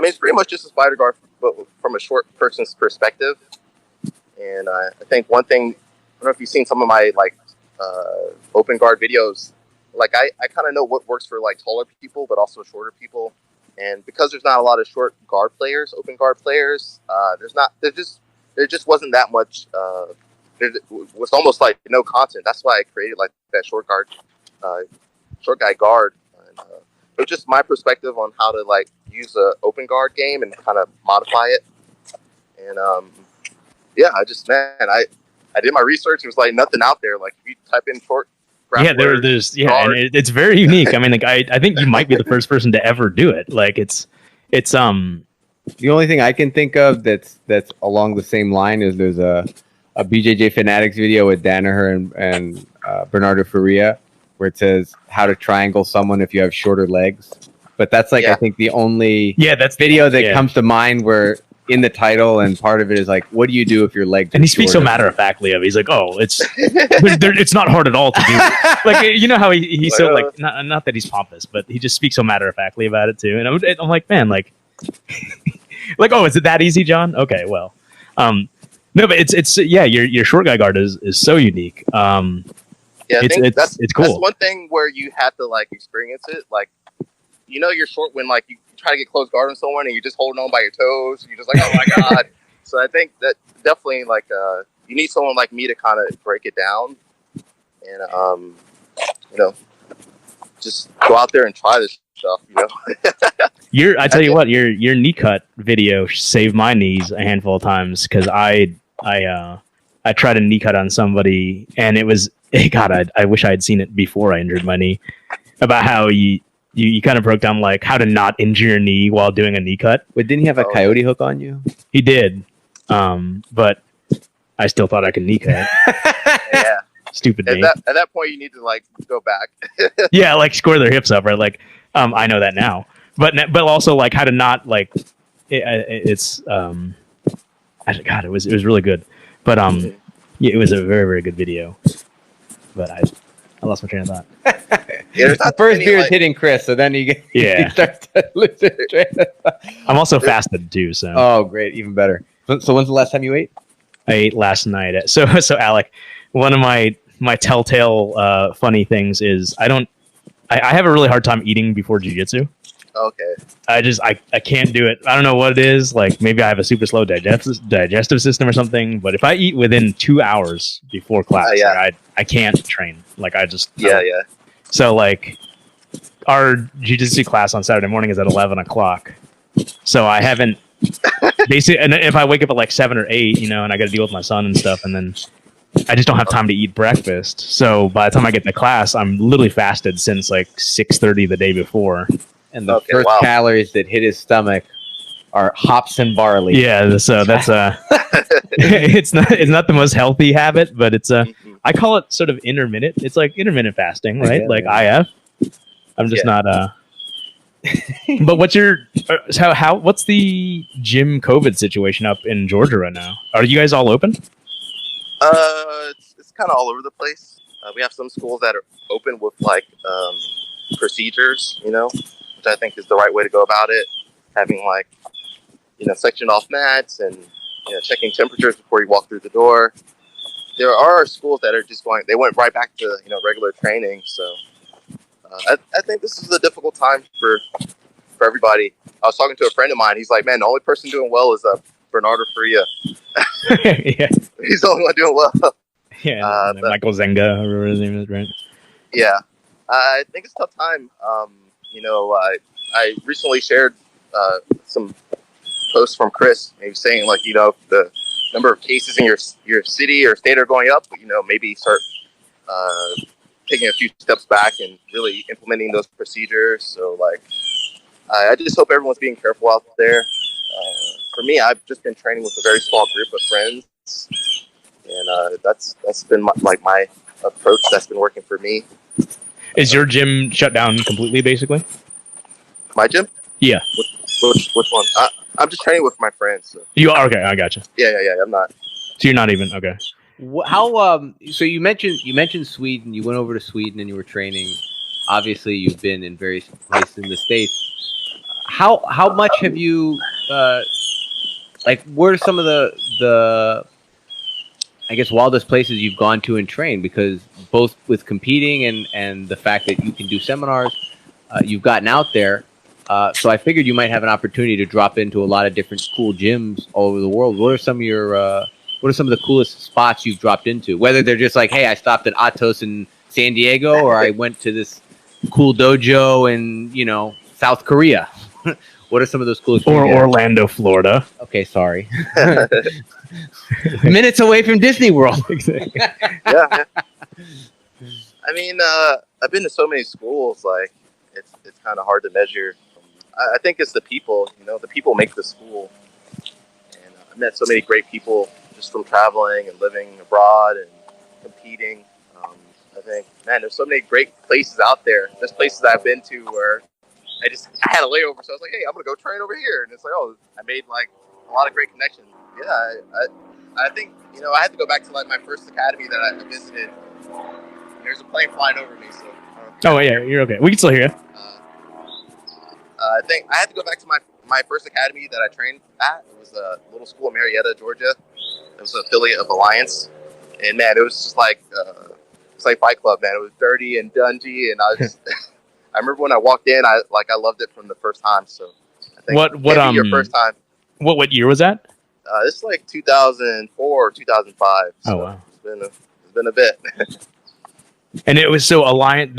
mean, it's pretty much just a spider guard, but from a short person's perspective. And I think one thing, I don't know if you've seen some of my like open guard videos. Like I kind of know what works for like taller people, but also shorter people. And because there's not a lot of short guard players, open guard players, there just wasn't that much. There was almost like no content. That's why I created like that short guy guard. And, it was just my perspective on how to like use a open guard game and kind of modify it. And I did my research. There was like nothing out there. Like if you type in short. And it's very unique. I mean, like I think you might be the first person to ever do it. Like it's the only thing I can think of that's along the same line is there's a BJJ Fanatics video with Danaher and Bernardo Faria where it says how to triangle someone if you have shorter legs. But that's like I think the only video that comes to mind where in the title, and part of it is like, what do you do if your legs? And he speaks so matter of factly of it. He's like, oh, it's not hard at all to do. Like how he's so like not that he's pompous, but he just speaks so matter of factly about it too. And I'm like, man, like, like, oh, is it that easy, John? Okay, well, no, but it's your short guy guard is so unique. I think it's cool. That's one thing where you have to like experience it, like. You're short when like you try to get close guard on someone and you're just holding on by your toes. You're just like, oh my god. So I think that definitely like you need someone like me to kind of break it down, and just go out there and try this stuff. I tell you what, your knee cut video saved my knees a handful of times because I tried a knee cut on somebody and it was God. I wish I had seen it before I injured my knee. About how you kind of broke down like how to not injure your knee while doing a knee cut. But didn't he have a coyote hook on you? He did. But I still thought I could knee cut. Yeah. Stupid me. At that point, you need to like go back. Yeah, like square their hips up, right? Like, I know that now. But also like how to not like it's God, it was really good. But it was a very, very good video. But I lost my train of thought. there's The not first many, beer is like, hitting Chris, so then you Yeah. start to lose it. I'm also fasted too, so Oh, great, even better. So when's the last time you ate? I ate last night. So Alec, one of my telltale funny things is I have a really hard time eating before jiu-jitsu. okay. I can't do it. I don't know what it is. Like maybe I have a super slow digestive system or something. But if I eat within 2 hours before class, Yeah. like, I can't train. Like I just Yeah, don't. yeah. So like our jiu-jitsu class on Saturday morning is at 11 o'clock. So I haven't basically. And if I wake up at like 7 or 8, and I got to deal with my son and stuff, and then I just don't have time to eat breakfast. So by the time I get to class, I'm literally fasted since like 6:30 the day before. And the first calories that hit his stomach are hops and barley. Yeah, so that's it's not the most healthy habit, but it's I call it sort of intermittent. It's like intermittent fasting, right? Yeah, like yeah. IF. I'm just not But what's what's the gym COVID situation up in Georgia right now? Are you guys all open? It's kind of all over the place. We have some schools that are open with like procedures, which I think is the right way to go about it. Having like, sectioned off mats and checking temperatures before you walk through the door. There are schools that are just they went right back to regular training. So I think this is a difficult time for everybody. I was talking to a friend of mine. He's like, man, the only person doing well is Bernardo Faria. Yeah. He's the only one doing well. Yeah, but Michael Zenga, or whatever his name is, right? Yeah, I think it's a tough time. I recently shared some posts from Chris, maybe saying like, the number of cases in your city or state are going up, but maybe start taking a few steps back and really implementing those procedures. So like, I just hope everyone's being careful out there. For me, I've just been training with a very small group of friends, and that's been my approach. That's been working for me. Is your gym shut down completely, basically? My gym? Yeah. Which one? I'm just training with my friends. So. You are okay. I gotcha. Yeah. I'm not. So you're not even okay. How so you mentioned Sweden. You went over to Sweden and you were training. Obviously, you've been in various places in the States. How much have you what are some of the I guess wildest places you've gone to and trained? Because both with competing and the fact that you can do seminars, you've gotten out there. So I figured you might have an opportunity to drop into a lot of different cool gyms all over the world. What are some of the coolest spots you've dropped into? Whether they're just like, hey, I stopped at Atos in San Diego, or I went to this cool dojo in South Korea. What are some of those coolest? Or Orlando, Florida. Okay, sorry. Minutes away from Disney World. Yeah. I mean, I've been to so many schools. Like, it's kind of hard to measure. I think it's the people. The people make the school. And I've met so many great people just from traveling and living abroad and competing. I think, man, there's so many great places out there. There's places I've been to where I had a layover, so I was like, hey, I'm gonna go train over here, and it's like, oh, I made like a lot of great connections. Yeah, I think I had to go back to like my first academy that I visited. There's a plane flying over me, so. Oh yeah, you're okay. We can still hear you. I think I had to go back to my first academy that I trained at. It was a little school in Marietta, Georgia. It was an affiliate of Alliance, and man, it was just like it's like Fight Club, man. It was dirty and dungy, and I was. I remember when I walked in, I loved it from the first time. So, I think what your first time? What year was that? This is like 2004 or 2005. So oh wow, it's been a bit. And it was so Alliance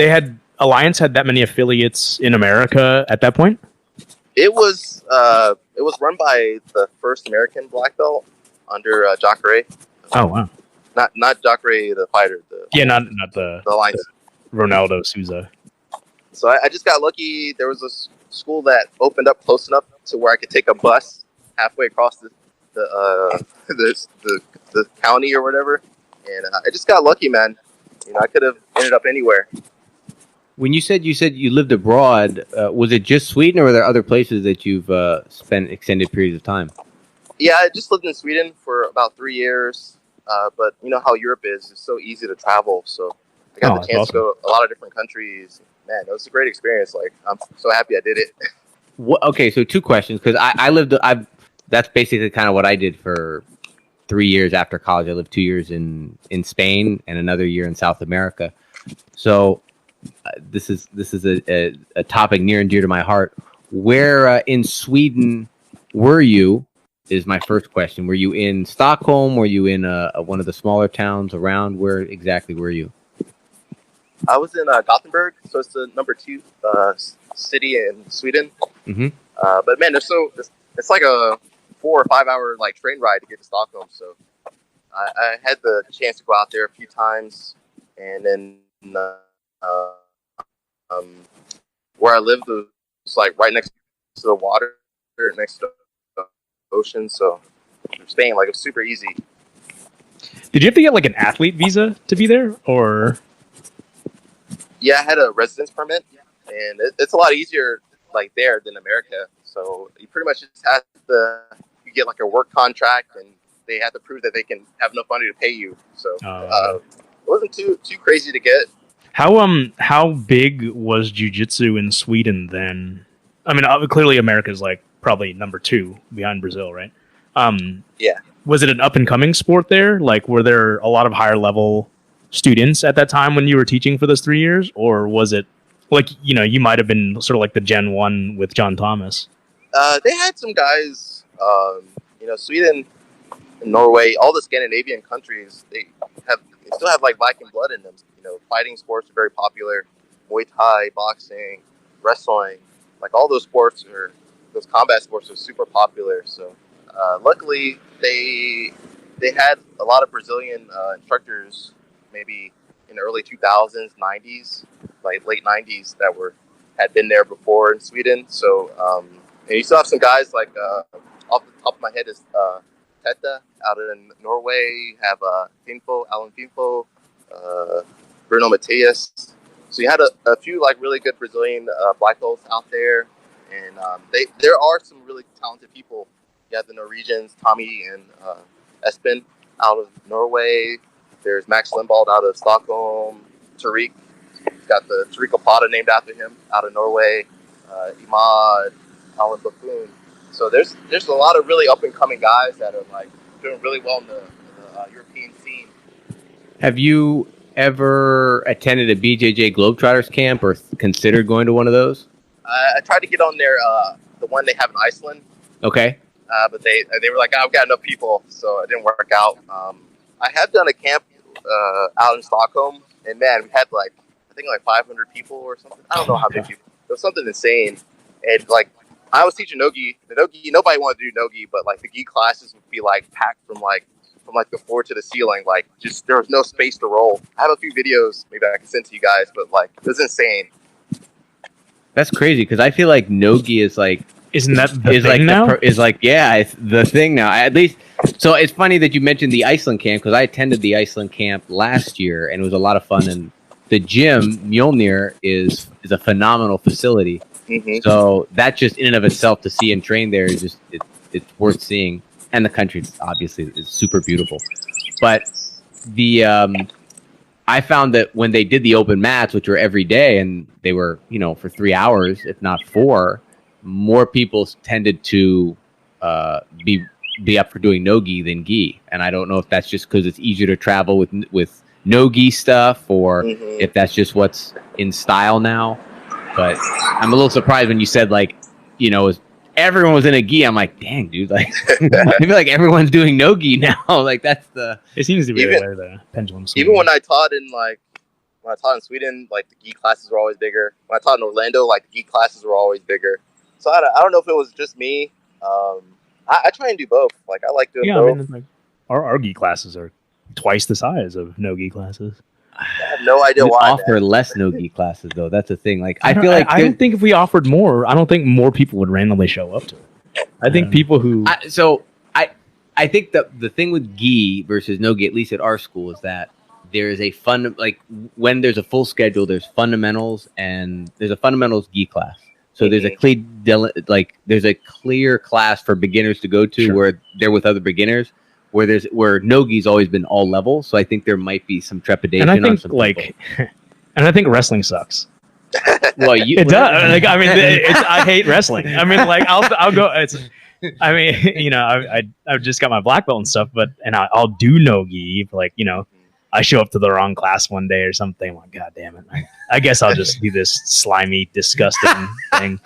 had that many affiliates in America at that point. It was run by the first American black belt under Jacare. Oh wow, not Jacare the fighter. not the Alliance. Ronaldo Souza. So I just got lucky. There was a school that opened up close enough to where I could take a bus halfway across the county or whatever, and I just got lucky, man. I could have ended up anywhere. When you said you lived abroad, was it just Sweden, or were there other places that you've spent extended periods of time? Yeah, I just lived in Sweden for about 3 years, but you know how Europe is; it's so easy to travel. So I got the chance to go to a lot of different countries. man, it was a great experience. Like, I'm so happy I did it. Okay, so 2 questions, because that's basically kind of what I did for 3 years after college. I lived 2 years in Spain and another year in South America. So this is a topic near and dear to my heart. Where in Sweden were you? Is my first question. Were you in Stockholm? Were you in one of the smaller towns around? Where exactly were you? I was in Gothenburg, so it's the number 2 city in Sweden. Mm-hmm. But man, it's like a 4 or 5 hour like train ride to get to Stockholm. So I had the chance to go out there a few times, and then where I lived was like right next to the water, next to the ocean. So Spain, like, it was super easy. Did you have to get like an athlete visa to be there, or? Yeah, I had a residence permit, and it's a lot easier like there than America. So you pretty much just have to you get like a work contract, and they have to prove that they can have enough money to pay you. So it wasn't too crazy to get. How big was jiu-jitsu in Sweden then? I mean, clearly America's like probably number 2 behind Brazil, right? Yeah. Was it an up and coming sport there? Like, were there a lot of higher level students at that time when you were teaching for those 3 years, or was it like, you might have been sort of like the Gen 1 with John Thomas? They had some guys, Sweden and Norway, all the Scandinavian countries, they still have like Viking blood in them. Fighting sports are very popular. Muay Thai, boxing, wrestling, like all those combat sports are super popular. So luckily they had a lot of Brazilian instructors, maybe in the early 2000s, 90s, like late 90s, that had been there before in Sweden. So and you still have some guys like off the top of my head is Teta out in Norway. Have Alan Finfo, Bruno Matias. So you had a few like really good Brazilian black belts out there, and there are some really talented people. You have the Norwegians, Tommy and Espen out of Norway. There's Max Limbaugh out of Stockholm. Tariq, he's got the Tariq Opata named after him out of Norway. Imad, Alan Buffoon. So there's a lot of really up and coming guys that are like doing really well in the European scene. Have you ever attended a BJJ Globetrotters camp or considered going to one of those? I tried to get on there, the one they have in Iceland. Okay. But they were like, I've got enough people, so it didn't work out. I have done a camp out in Stockholm, and man, we had like 500 people or something. I don't know how many people. It was something insane. And like, I was teaching nogi. The nogi, nobody wanted to do nogi, but like the gi classes would be like packed from the floor to the ceiling. Like, just there was no space to roll. I have a few videos maybe I can send to you guys, but like, it was insane. That's crazy, because I feel like nogi is like, isn't that the thing now? It's the thing now. At least, so it's funny that you mentioned the Iceland camp, because I attended the Iceland camp last year, and it was a lot of fun. And the gym, Mjolnir, is a phenomenal facility. Mm-hmm. So that just in and of itself to see and train there is just it's worth seeing. And the country obviously is super beautiful. But I found that when they did the open mats, which were every day, and they were for 3 hours, if not 4. More people tended to be up for doing no-gi than gi. And I don't know if that's just because it's easier to travel with no-gi stuff, or if that's just what's in style now. But I'm a little surprised when you said, like, everyone was in a gi. I'm like, dang, dude, like, I feel like everyone's doing no-gi now. Like, that's it seems to be where the pendulum swings. Even when I taught in Sweden, like, the gi classes were always bigger. When I taught in Orlando, like, the gi classes were always bigger. So I don't know if it was just me. I try and do both. Like, I like doing both. I mean, like, our gi classes are twice the size of no gi classes. I have no idea why. Offer less no gi classes, though. That's the thing. Like, I don't think if we offered more, I don't think more people would randomly show up to it. I think people who. I think the thing with gi versus no gi, at least at our school, is that there is a when there's a full schedule, there's fundamentals, and there's a fundamentals gi class. So there's a clear class for beginners to go to where they're with other beginners. Where no-gi's always been all level, so I think there might be some trepidation. And I think on some people. and I think wrestling sucks. Well, you It does. Like, I mean, I hate wrestling. I mean, like, I'll go. I mean, you know, I've just got my black belt and stuff, and I'll do no-gi. Like, you know, I show up to the wrong class one day or something. I'm like, God damn it. I guess I'll just do this slimy, disgusting thing.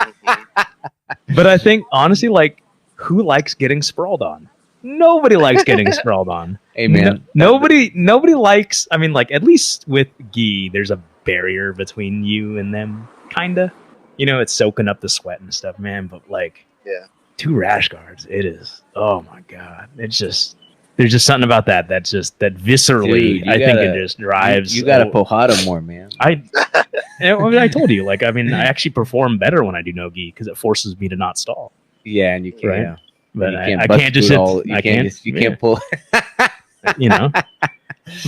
But I think, honestly, like, who likes getting sprawled on? Nobody likes getting sprawled on. Amen. Nobody likes, I mean, like, at least with gi, there's a barrier between you and them, kind of. You know, it's soaking up the sweat and stuff, man. But, like, Yeah. 2 rash guards, it is, oh my God. It's just, there's just something about that viscerally, Dude, I think it just drives. You got to Pojado more, man. I told you, like, I mean, I actually perform better when I do no gi because it forces me to not stall. Yeah, and you can't. Right. Yeah. But you I can't just sit. You can't pull. You know.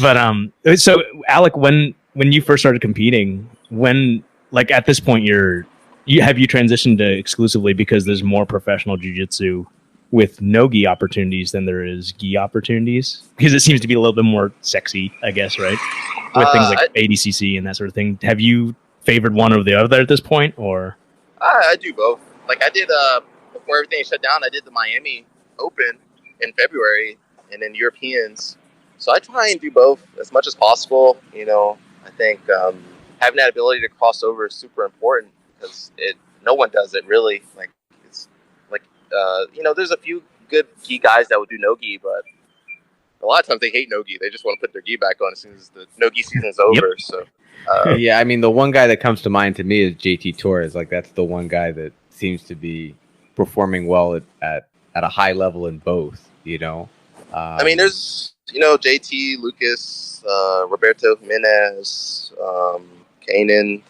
But so Alec, when you first started competing, when, like, at this point have you transitioned to exclusively because there's more professional jiu-jitsu with no gi opportunities than there is gi opportunities, because it seems to be a little bit more sexy, I guess, right? With things like ADCC and that sort of thing. Have you favored one or the other at this point, or? I do both. Like, I did before everything shut down, I did the Miami Open in February, and then Europeans. So I try and do both as much as possible. You know, I think having that ability to cross over is super important because no one does it really. Like, it's like you know, there's a few good gi guys that would do no gi, but a lot of times they hate no gi. They just want to put their gi back on as soon as the no gi season is over. Yep. So yeah, I mean, the one guy that comes to mind to me is JT Torres. Like, that's the one guy that seems to be performing well at a high level in both, you know. I mean, there's, you know, JT, Lucas, Roberto Jimenez, Kanan.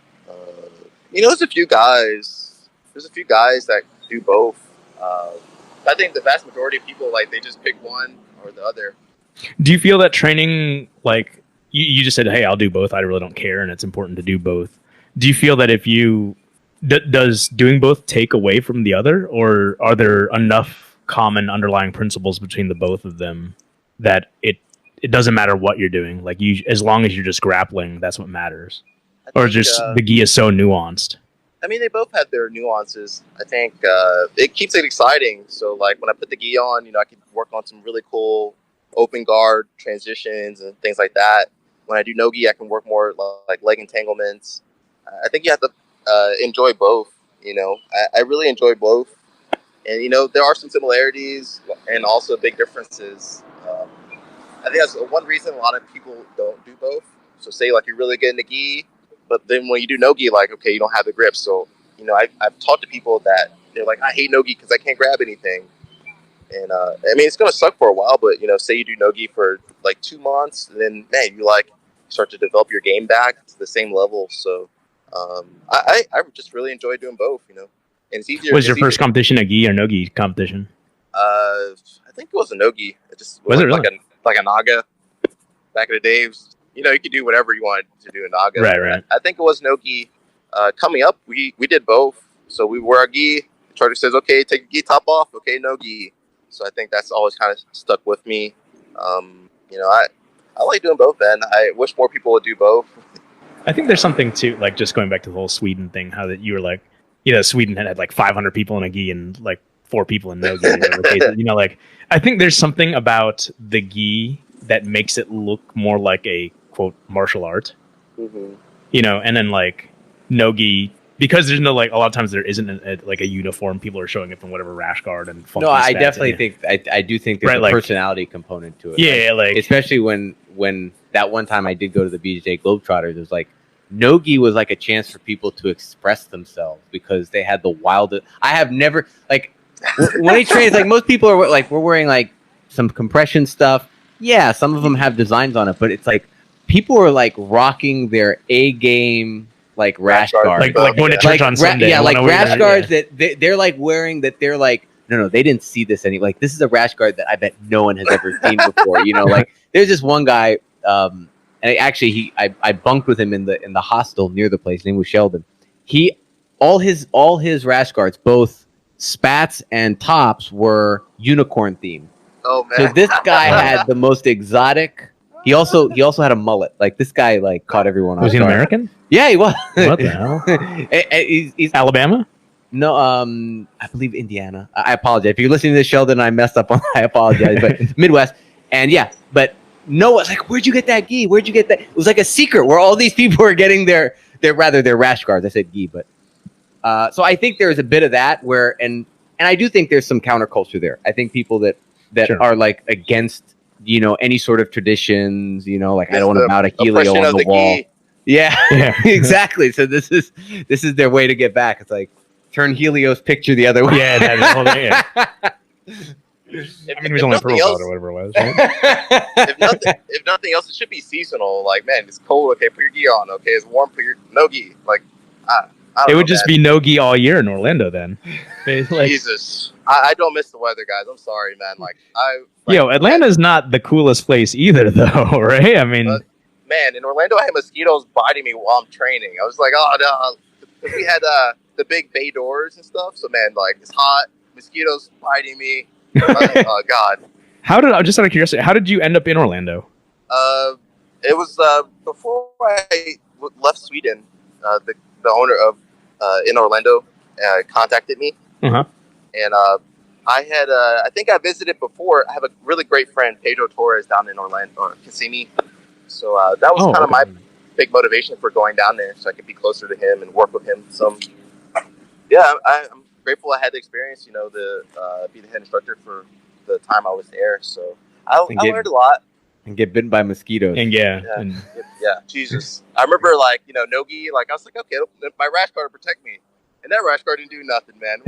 You know, there's a few guys that do both. I think the vast majority of people, like, they just pick one or the other. Do you feel that training, like, you just said, hey, I'll do both, I really don't care, and it's important to do both. Do you feel that if you does doing both take away from the other, or are there enough common underlying principles between the both of them that it doesn't matter what you're doing, like, you, as long as you're just grappling, that's what matters? Or just the gi is so nuanced? I mean, they both have their nuances. I think it keeps it exciting. So, like, when I put the gi on, you know, I can work on some really cool open guard transitions and things like that. When I do no gi, I can work more like leg entanglements. I think you have to enjoy both. You know, I really enjoy both. And, you know, there are some similarities and also big differences. I think that's one reason a lot of people don't do both. So say, like, you're really good in the gi, but then when you do no gi, like, okay, you don't have the grip. So, you know, I've talked to people that they're like, I hate no gi because I can't grab anything. And, I mean, it's going to suck for a while, but, you know, say you do no gi for like 2 months, and then, man, you like start to develop your game back to the same level. So I just really enjoy doing both, you know. And it's easier. Was your first competition a gi or no gi competition? I think it was a no gi. It just was it really? like a naga. Back in the day, it was, you know, you could do whatever you wanted to do in naga. Right. I think it was no gi. Coming up, we did both. So we wore our gi. The instructor says, okay, take your gi top off. Okay, no gi. So I think that's always kind of stuck with me. You know, I like doing both, man. I wish more people would do both. I think there's something to, like, just going back to the whole Sweden thing, how that you were like, you know, Sweden had like 500 people in a gi and like 4 people in no gi. You know, like, I think there's something about the gi that makes it look more like a, quote, martial art. Mm-hmm. You know, and then, like, no gi, because there's no, like, a lot of times there isn't a uniform. People are showing up in whatever rash guard and funky. No, I spats definitely think I do think there's right, a like, personality component to it. Yeah, like especially when that one time I did go to the BJJ Globetrotters, it was like no gi was like a chance for people to express themselves because they had the wildest. I have never, like, when I train, it's like most people are like, we're wearing like some compression stuff. Yeah, some of them have designs on it, but it's like people are like rocking their A game. Like rash guards, like going to church on Sunday. Yeah, like rash guards that they're like wearing. That they're like, no, they didn't see this any. Like, this is a rash guard that I bet no one has ever seen before. You know, like there's this one guy, and I bunked with him in the hostel near the place. His name was Sheldon. All his rash guards, both spats and tops, were unicorn themed. Oh man! So this guy had the most exotic He also had a mullet. Like this guy, like caught everyone off Was he an guard. American? Yeah, he was. What the hell? He's Alabama? no, I believe Indiana. I apologize if you're listening to this, Sheldon. I messed up on. I apologize, but Midwest. And yeah, but Noah's like, where'd you get that gi? Where'd you get that? It was like a secret where all these people were getting their rash guards. I said gi, but so I think there's a bit of that where and I do think there's some counterculture there. I think people that Sure. are like against any sort of traditions. Like I It's don't want to the mount a helio oppression on of the the wall. gi. Yeah, Yeah. exactly. So this is their way to get back. It's like turn Helio's picture the other way. Yeah, that whole thing. Yeah. If, I mean, he was only a nothing pro else, or whatever it was. Right? if nothing else, it should be seasonal. Like, man, it's cold. Okay, put your gi on. Okay, it's warm. Put your no gi. Like, I don't It know, would just man. be no gi all year in Orlando then. Like, Jesus. I don't miss the weather, guys. I'm sorry, man. Like, Atlanta's not the coolest place either, though, right? I mean, man, in Orlando, I had mosquitoes biting me while I'm training. I was like, oh no. We had the big bay doors and stuff. So, man, like, it's hot. Mosquitoes biting me. Oh God. just out of curiosity, how did you end up in Orlando? It was before I left Sweden. The owner of in Orlando contacted me, Uh-huh. and I think I visited before. I have a really great friend, Pedro Torres, down in Orlando or Kissimmee. So that was kind of my big motivation for going down there, so I could be closer to him and work with him some. Yeah, I'm grateful I had the experience. Be the head instructor for the time I was there. So I learned a lot. And get bitten by mosquitoes. And Yeah, Jesus. I remember, no-gi, I was like, okay, my rash guard will protect me. And that rash guard didn't do nothing, man.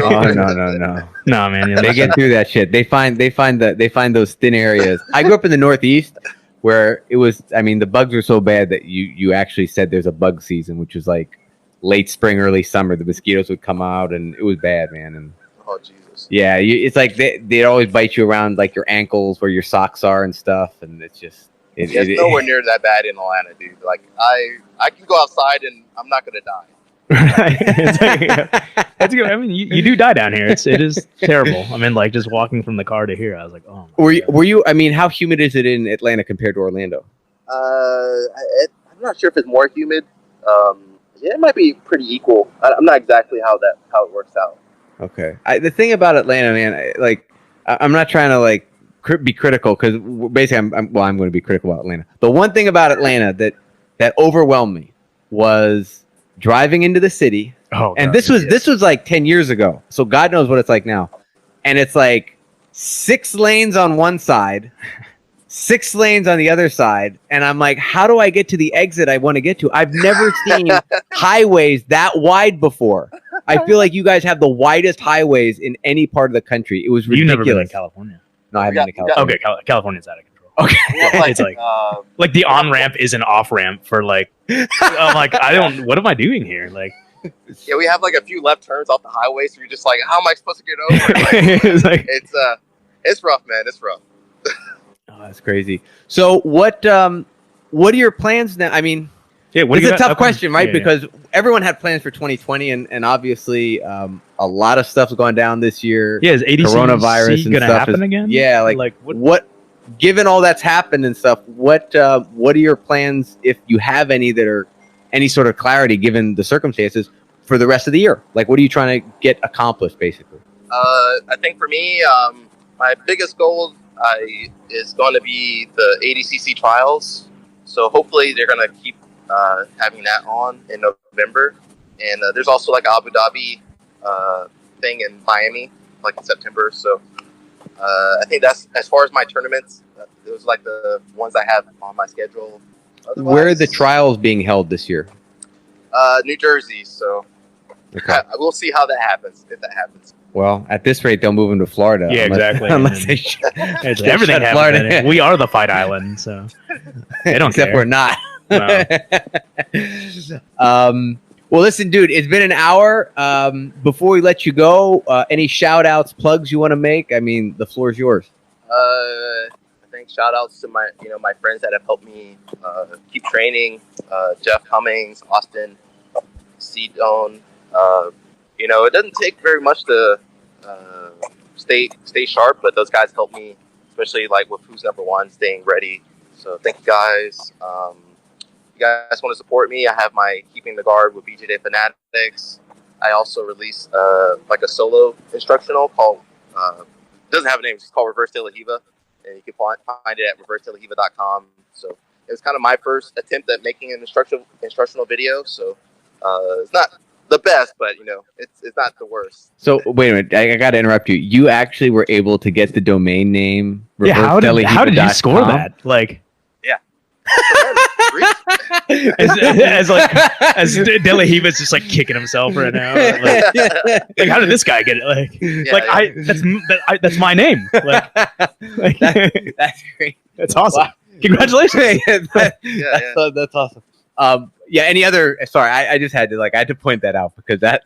Oh no. No, man. They get through that shit. They find those thin areas. I grew up in the Northeast where it was, the bugs were so bad that you actually said there's a bug season, which was like late spring, early summer. The mosquitoes would come out and it was bad, man. And Oh, Jesus. yeah, it's like they'd always bite you around like your ankles where your socks are and stuff. And it's just, It's nowhere near that bad in Atlanta, dude. Like, I can go outside and I'm not going to die. It's like, that's good. I mean, you do die down here. It is terrible. I mean, like just walking from the car to here, I was like, oh. Were you? How humid is it in Atlanta compared to Orlando? I'm not sure if it's more humid. Yeah, it might be pretty equal. I'm not exactly how it works out. Okay. The thing about Atlanta, man, I'm not trying to be critical because basically I'm going to be critical about Atlanta. The one thing about Atlanta that overwhelmed me was driving into the city. Oh, and God, this was like 10 years ago. So God knows what it's like now. And it's like 6 lanes on one side, 6 lanes on the other side. And I'm like, how do I get to the exit I want to get to? I've never seen highways that wide before. I feel like you guys have the widest highways in any part of the country. It was ridiculous. You've never been in California. No, I haven't been to California. Okay, California's out of control. Okay. It's like the on ramp is an off ramp for like. I'm like, what am I doing here? Like, yeah, we have like a few left turns off the highway, so you're just like, how am I supposed to get over? Like, it's rough, man. It's rough. Oh, that's crazy. So what are your plans now? I mean, yeah, it's a tough question, right? Because everyone had plans for 2020, and obviously a lot of stuff's going down this year. Yeah, is ADCC coronavirus and gonna stuff happen again? Yeah, like what? Given all that's happened and stuff, what are your plans, if you have any, that are any sort of clarity given the circumstances for the rest of the year? Like, what are you trying to get accomplished, basically? I think for me, my biggest goal is going to be the ADCC Trials. So hopefully they're going to keep having that on in November. And there's also like an Abu Dhabi thing in Miami, like in September. So I think that's, as far as my tournaments, those are like the ones I have on my schedule. Otherwise, where are the trials being held this year? New Jersey. So okay. We'll see how that happens, if that happens. Well, at this rate, they'll move them to Florida. Yeah, exactly. Unless they everything happens. Florida. We are the fight island, so they don't Except care. we're not. No. Well, listen, dude, it's been an hour. Before we let you go, any shout outs, plugs you want to make? I mean, the floor is yours. I think shout outs to my friends that have helped me keep training. Jeff Cummings, Austin, Cedone. It doesn't take very much to stay sharp, but those guys help me, especially like with Who's Number One, staying ready, So thank you guys. You guys want to support me? I have my Keeping the Guard with BJJ Fanatics. I also released like a solo instructional called, doesn't have a name, it's called Reverse De La Hiva. And you can find it at reversedelahiva.com. So it was kind of my first attempt at making an instructional video. So it's not the best, but it's not the worst. So wait a minute, I got to interrupt you. You actually were able to get the domain name. Yeah, how did you score that? Like, yeah. as De La Hiva's just like kicking himself right now. Like, how did this guy get it? That's my name. That's great. That's awesome. Wow. Congratulations. That's awesome. Yeah. Any other? Sorry, I just had to I had to point that out because that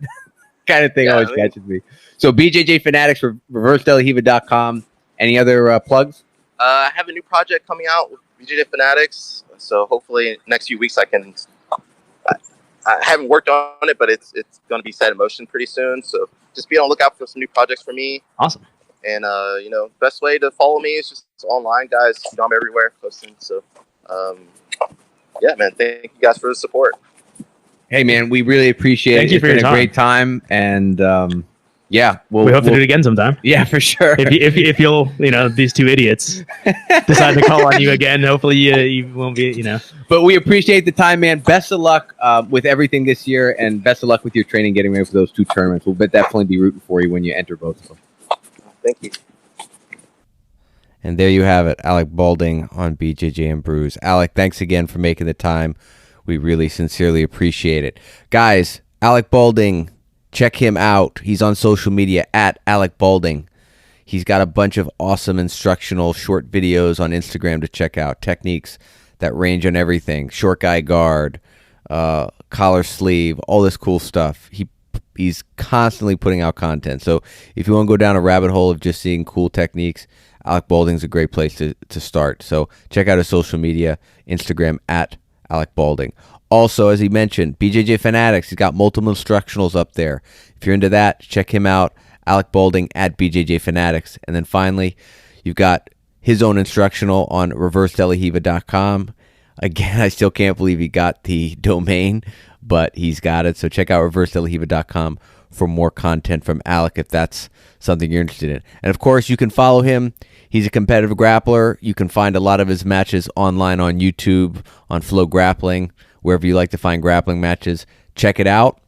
kind of thing always catches me. So BJJ Fanatics, reversedelahiva.com. Any other plugs? I have a new project coming out with BJJ Fanatics. So hopefully next few weeks I haven't worked on it, but it's going to be set in motion pretty soon. So just be on the lookout for some new projects for me. Awesome. And best way to follow me is just online, guys. I'm everywhere posting. So yeah, man, thank you guys for the support. Hey, man, we really appreciate it. It's been a great time, and yeah, we hope to do it again sometime. Yeah, for sure. If you'll, these two idiots decide to call on you again, hopefully you won't be, But we appreciate the time, man. Best of luck with everything this year, and best of luck with your training, getting ready for those two tournaments. We'll definitely be rooting for you when you enter both of them. Thank you. And there you have it, Alec Baulding on BJJ and Brews. Alec, thanks again for making the time. We really sincerely appreciate it. Guys, Alec Baulding, check him out. He's on social media at Alec Baulding. He's got a bunch of awesome instructional short videos on Instagram to check out. Techniques that range on everything. Short guy guard, collar sleeve, all this cool stuff. He's constantly putting out content. So if you want to go down a rabbit hole of just seeing cool techniques, Alec Baulding's a great place to start. So check out his social media, Instagram at Alec Baulding. Also, as he mentioned, BJJ Fanatics. He's got multiple instructionals up there. If you're into that, check him out, Alec Baulding at BJJ Fanatics. And then finally, you've got his own instructional on reversedelahiva.com. Again, I still can't believe he got the domain, but he's got it. So check out reversedelahiva.com for more content from Alec if that's something you're interested in. And of course, you can follow him. He's a competitive grappler. You can find a lot of his matches online on YouTube, on Flow Grappling, wherever you like to find grappling matches. Check it out.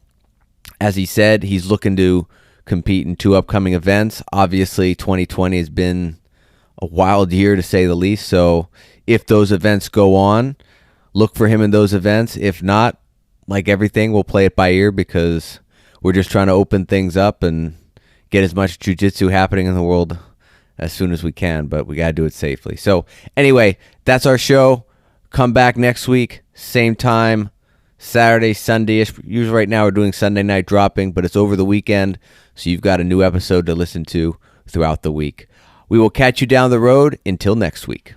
As he said, he's looking to compete in 2 upcoming events. Obviously, 2020 has been a wild year to say the least. So if those events go on, look for him in those events. If not, like everything, we'll play it by ear because we're just trying to open things up and get as much jiu-jitsu happening in the world as soon as we can, but we got to do it safely. So anyway, that's our show. Come back next week, same time, Saturday, Sunday-ish. Usually right now we're doing Sunday night dropping, but it's over the weekend, so you've got a new episode to listen to throughout the week. We will catch you down the road. Until next week.